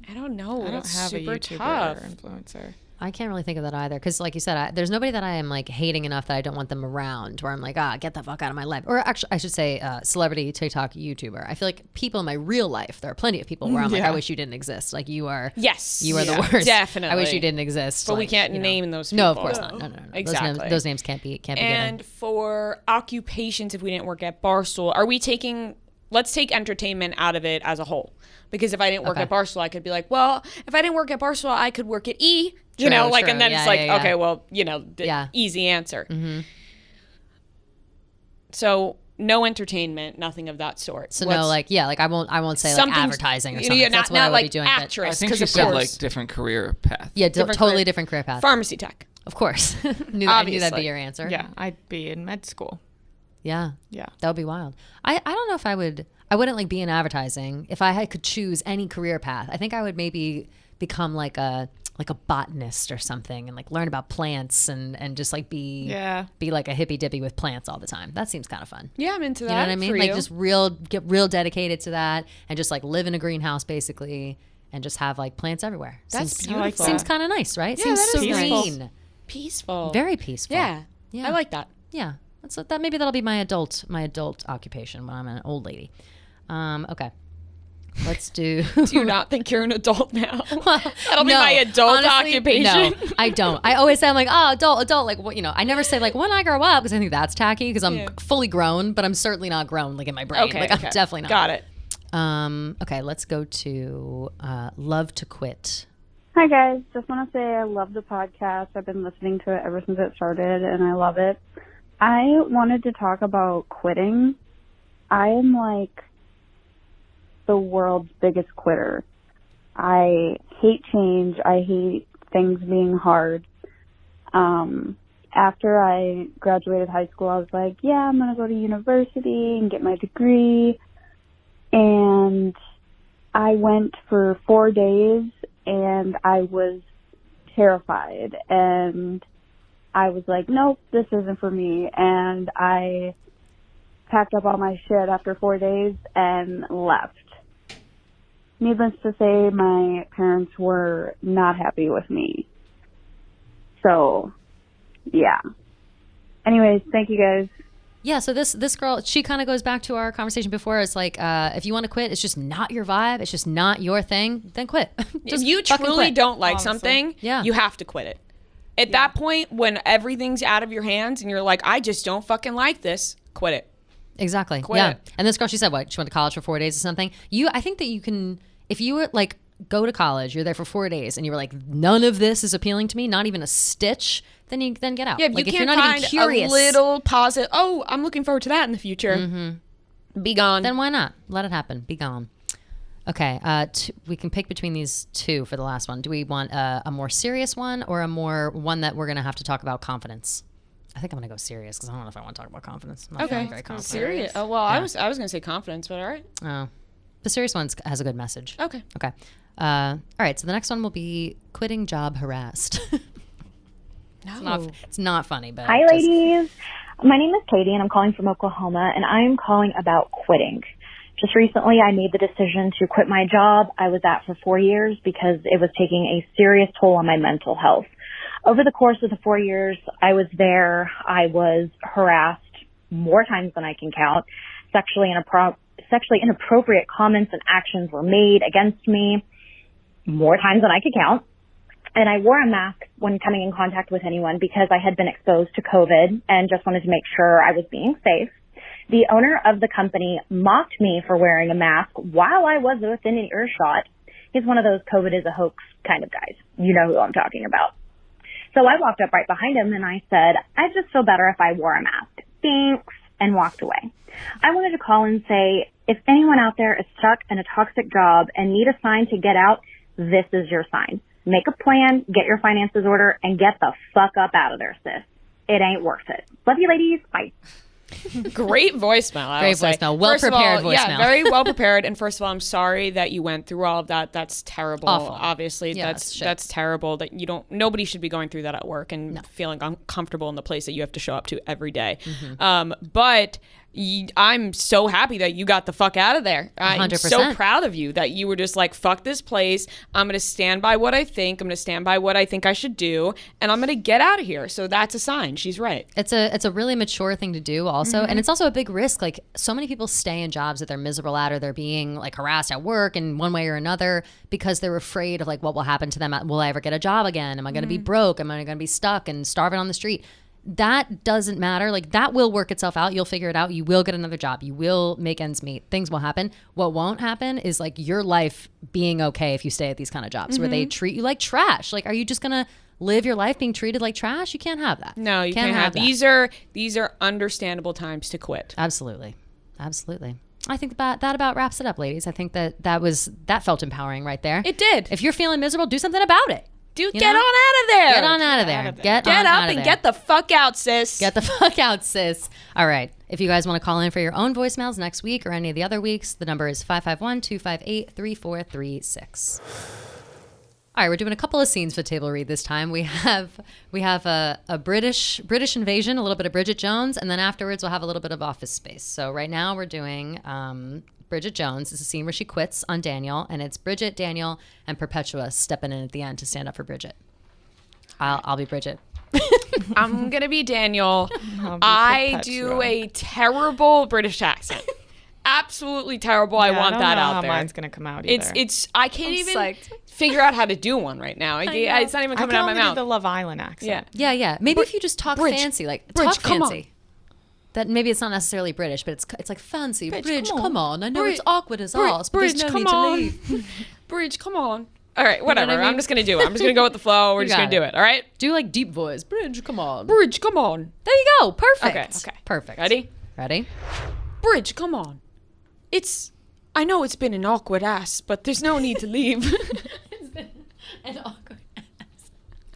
I don't know. I don't That's have a super YouTuber tough. or influencer. I can't really think of that either. Because, like you said, there's nobody that I am like hating enough that I don't want them around, where I'm like, get the fuck out of my life. Or actually, I should say, celebrity, TikTok, YouTuber. I feel like people in my real life, there are plenty of people where I'm like, Yeah. I wish you didn't exist. Like, you are. Yes. You are Yeah, the worst. Definitely. I wish you didn't exist. But we like, can't you know. name those No, of people. course not. No. Exactly. Those names can't be given. And for occupations, if we didn't work at Barstool, are we taking? Let's take entertainment out of it as a whole, because if I didn't work Okay. at Barstool, I could be like, well, if I didn't work at Barstool, I could work at E. You True, know, like, true. and then Yeah, it's like, yeah, yeah. okay, well, you know, Yeah. easy answer. So no entertainment, nothing of that sort. So no, like I won't say like Something's- advertising or you something. know, That's not what I would like be doing. I actress. think 'cause she of said course. like different career path. Yeah, different career. different career path. Pharmacy tech. Of course. I knew that'd be your answer. Yeah, I'd be in med school. Yeah. Yeah. That would be wild. I don't know if I wouldn't like be in advertising. If I could choose any career path, I think I would maybe become like a botanist or something and like learn about plants and just like be like a hippy dippy with plants all the time. That seems kind of fun. Yeah, I'm into that. You know what I mean? for Like you. just get real dedicated to that and just like live in a greenhouse basically and just have like plants everywhere. That's seems, beautiful. Seems kind of nice, right? Yeah, Seems that is nice. serene. peaceful. Very peaceful. Yeah. Yeah. I like that. Yeah. That maybe that'll be my adult occupation when I'm an old lady. Okay. Let's do. Do you not think you're an adult now? That'll be No, my adult honestly, occupation. No, I don't. I always say I'm like, oh, adult. Like, what, I never say like when I grow up because I think that's tacky because I'm Yeah. fully grown, but I'm certainly not grown like in my brain. Okay, like okay. I'm definitely not. Got it. Okay, let's go to Love to Quit. Hi guys, just want to say I love the podcast. I've been listening to it ever since it started and I love it. I wanted to talk about quitting. I am like the world's biggest quitter. I hate change. I hate things being hard. After I graduated high school, I was like, yeah, I'm going to go to university and get my degree. And I went for 4 days and I was terrified and I was like, nope, this isn't for me. And I packed up all my shit after 4 days and left. Needless to say, my parents were not happy with me. So, yeah. Anyways, thank you guys. Yeah, so this girl, she kind of goes back to our conversation before. It's like, if you want to quit, it's just not your vibe. It's just not your thing. Then quit. If you fucking truly quit. don't like Honestly. something, Yeah. you have to quit it. At that point, when everything's out of your hands and you're like, I just don't fucking like this, quit it. Exactly. Quit Yeah. it. And this girl, she said what? She went to college for 4 days or something. I think that you can, if you were like, go to college, you're there for 4 days, and you were like, none of this is appealing to me, not even a stitch, then get out. Yeah, if like, you if can't you're not find even curious, a little positive, oh, I'm looking forward to that in the future. Be gone. then why not? Let it happen. Be gone. Okay. We can pick between these two for the last one. Do we want a more serious one or a more one that we're going to have to talk about confidence? I think I'm going to go serious because I don't know if I want to talk about confidence. I'm not feeling very confident. Serious. Oh well, I was gonna say confidence, but all right. Oh. The serious one has a good message. Okay. Okay. All right. So the next one will be quitting job harassed. No. It's not funny, but Hi, just- ladies. My name is Katie, and I'm calling from Oklahoma, and I am calling about quitting. Just recently, I made the decision to quit my job I was at for 4 years because it was taking a serious toll on my mental health. Over the course of the 4 years I was there, I was harassed more times than I can count. Sexually inappropriate comments and actions were made against me more times than I could count. And I wore a mask when coming in contact with anyone because I had been exposed to COVID and just wanted to make sure I was being safe. The owner of the company mocked me for wearing a mask while I was within an earshot. He's one of those COVID is a hoax kind of guys. You know who I'm talking about. So I walked up right behind him and I said, I just feel better if I wore a mask. Thanks. And walked away. I wanted to call and say, if anyone out there is stuck in a toxic job and need a sign to get out, this is your sign. Make a plan, get your finances order, and get the fuck up out of there, sis. It ain't worth it. Love you, ladies. Bye. Great voicemail. I Great will say. voicemail. Well First of all, prepared Yeah, voicemail. very well prepared. And first of all, I'm sorry that you went through all of that. That's terrible. Awful. Obviously, Yeah, it's shit. that's terrible. That you don't. Nobody should be going through that at work and feeling uncomfortable in the place that you have to show up to every day. But I'm so happy that you got the fuck out of there. I'm 100%. so proud of you that you were just like, fuck this place. I'm going to stand by what I think. I'm going to stand by what I think I should do. And I'm going to get out of here. So that's a sign. She's right. It's a really mature thing to do also. And it's also a big risk. Like so many people stay in jobs that they're miserable at or they're being like harassed at work in one way or another because they're afraid of like what will happen to them. Will I ever get a job again? Am I going to be broke? Am I going to be stuck and starving on the street? that doesn't matter. Like, that will work itself out. You'll figure it out. You will get another job. You will make ends meet. Things will happen. What won't happen is like your life being okay if you stay at these kind of jobs where they treat you like trash. Like, are you just gonna live your life being treated like trash? You can't have that. No, you can't have that. These are understandable times to quit. Absolutely. I think that about wraps it up, ladies. I think that felt empowering right there. It did. If you're feeling miserable, do something about it. Dude, You get know? on out of there. Get on out of there. Get Get on up out of and there. get the fuck out, sis. Get the fuck out, sis. All right. If you guys want to call in for your own voicemails next week or any of the other weeks, the number is 551-258-3436. All right, we're doing a couple of scenes for table read this time. We have a British invasion, a little bit of Bridget Jones, and then afterwards we'll have a little bit of Office Space. So right now we're doing Bridget Jones. It's a scene where she quits on Daniel, and it's Bridget, Daniel, and Perpetua stepping in at the end to stand up for Bridget. I'll be Bridget. I'm going to be Daniel. I'll be I do Perpetua. a terrible British accent. Absolutely terrible. I want don't that know out how there. mine's gonna come out either. It's I can't even psyched. figure out how to do one right now. It's not even I coming can out of my only do mouth. the Love Island accent. Yeah. Yeah. Maybe if you just talk Bridge. fancy, like Bridge, talk come on. fancy. That maybe it's not necessarily British, but it's like fancy. Bridge, come on. come on. I know Bridge, it's awkward as Bridge, ours, but there's no come need to on. leave. Bridge, come on. All right, whatever. I mean? I'm just going to do it. I'm just going to go with the flow. We're You just going got to do it. All right? Do like deep voice. Bridge, come on. Bridge, come on. There you go. Perfect. Okay. Perfect. Ready? Bridge, come on. I know it's been an awkward ass, but there's no need to leave. An awkward.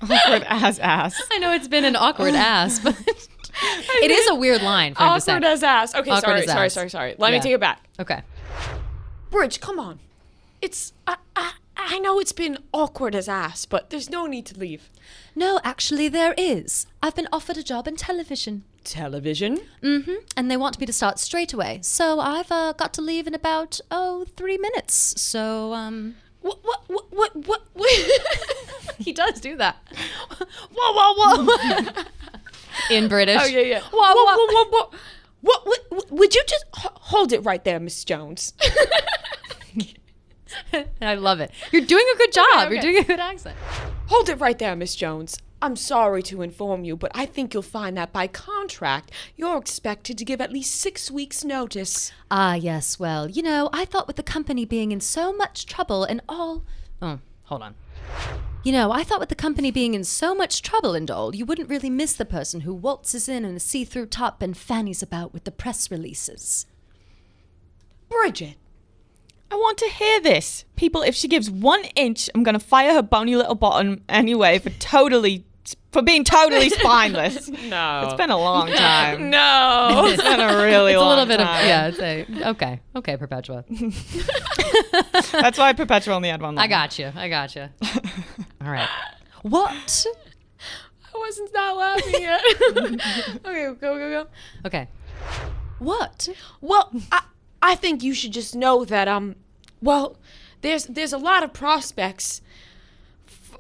Awkward as ass. I know it's been an awkward ass, but it is a weird line for him to say. Awkward as ass. Okay, Awkward as ass. sorry. Let me Yeah. take it back. Okay. Bridge, come on. I know it's been awkward as ass, but there's no need to leave. No, actually, there is. I've been offered a job in television. Television? And they want me to start straight away. So I've got to leave in about 3 minutes. So What? he does do that. Whoa. In British. Oh, yeah. Whoa. What? Would you just hold it right there, Miss Jones? I love it. You're doing a good job. Okay. You're doing a good accent. Hold it right there, Miss Jones. I'm sorry to inform you, but I think you'll find that by contract, you're expected to give at least 6 weeks' notice. Ah, yes. Well, I thought with the company being in so much trouble and all... Oh, hold on. I thought with the company being in so much trouble and all, you wouldn't really miss the person who waltzes in a see-through top and fannies about with the press releases. Bridget. I want to hear this. People, if she gives 1 inch, I'm going to fire her bony little bottom anyway for being totally spineless. No. It's been a long time. No. It's been a really It's a long little bit time. okay, Perpetua. That's why Perpetua only had one line. I got you. All right. What? I wasn't not laughing yet. Okay, go. Okay. What? Well, I think you should just know that well, there's a lot of prospects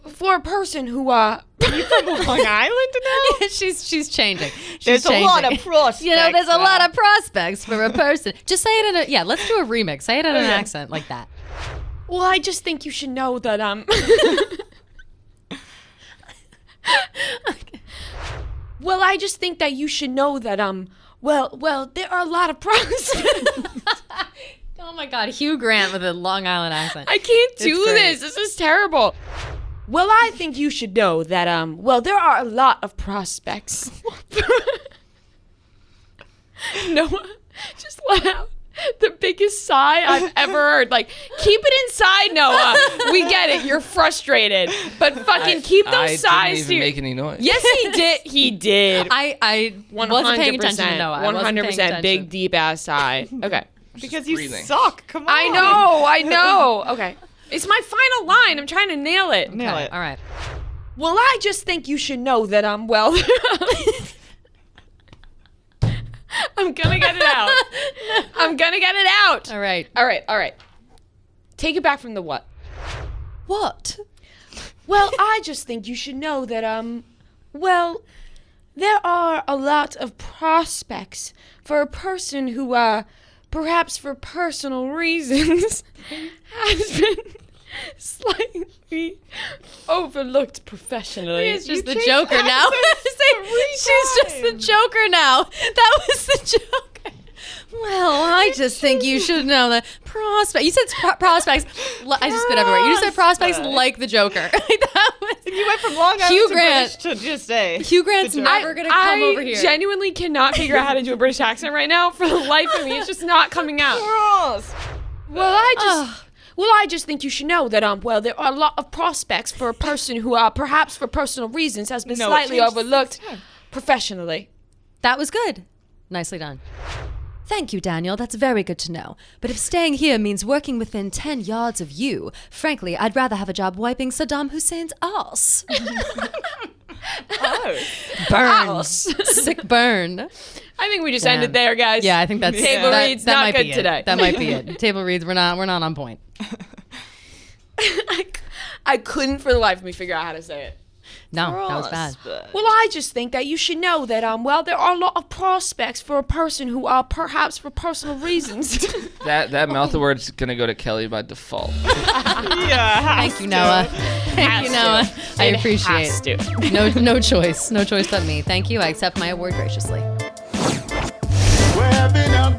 for a person who Long Island now? She's changing. There's a lot of prospects. there's a lot of prospects for a person. Just say it in let's do a remix. Say it in an accent like that. Well, I just think you should know that Well, I just think that you should know that well, there are a lot of prospects. Oh my God, Hugh Grant with a Long Island accent. I can't do great. this. This is terrible. Well, I think you should know that well, there are a lot of prospects. No, just let out the biggest sigh I've ever heard. Like, keep it inside, Noah. We get it. You're frustrated, but fucking keep those I sighs didn't to even make any noise. Yes, he did. He did. I wasn't paying attention to Noah. 100% big deep ass sigh. Okay. Because you Breathing. suck. Come on. I know. Okay. It's my final line. I'm trying to nail it. Nail it. All right. Well, I just think you should know that well, I'm gonna get it out. I'm gonna get it out. All right. All right. Take it back from the what? What? Well, I just think you should know that well, there are a lot of prospects for a person who perhaps for personal reasons has been slightly overlooked professionally. It's just the Joker now. She's just the Joker now. That was the Joker. Well, I just think you should know that prospect. You said prospects. I just spit everywhere. You just said prospects like the Joker. That was, You went from Long Island Hugh to Grant. British to just a. Hugh Grant's never gonna come over here. I genuinely cannot figure out how to do a British accent right now for the life of me. It's just not coming out. Gross. Well, I just think you should know that well, there are a lot of prospects for a person who, perhaps for personal reasons, has been No, it slightly changed overlooked since then. professionally. That was good. Nicely done. Thank you, Daniel. That's very good to know. But if staying here means working within 10 yards of you, frankly, I'd rather have a job wiping Saddam Hussein's ass. Oh. Burn. Sick burn. I think we just Damn. ended there, guys. Yeah, I think that's Table that, reads that not might good be it. today. That might be it. Table reads, we're not on point. I couldn't for the life of me figure out how to say it. No, that was bad. Well, I just think that you should know that well, there are a lot of prospects for a person who, perhaps for personal reasons. That mouth of words gonna go to Kelly by default. Yeah. Thank you, Noah. Thank you, Noah. I appreciate has it. to. No choice but me. Thank you. I accept my award graciously. We're having a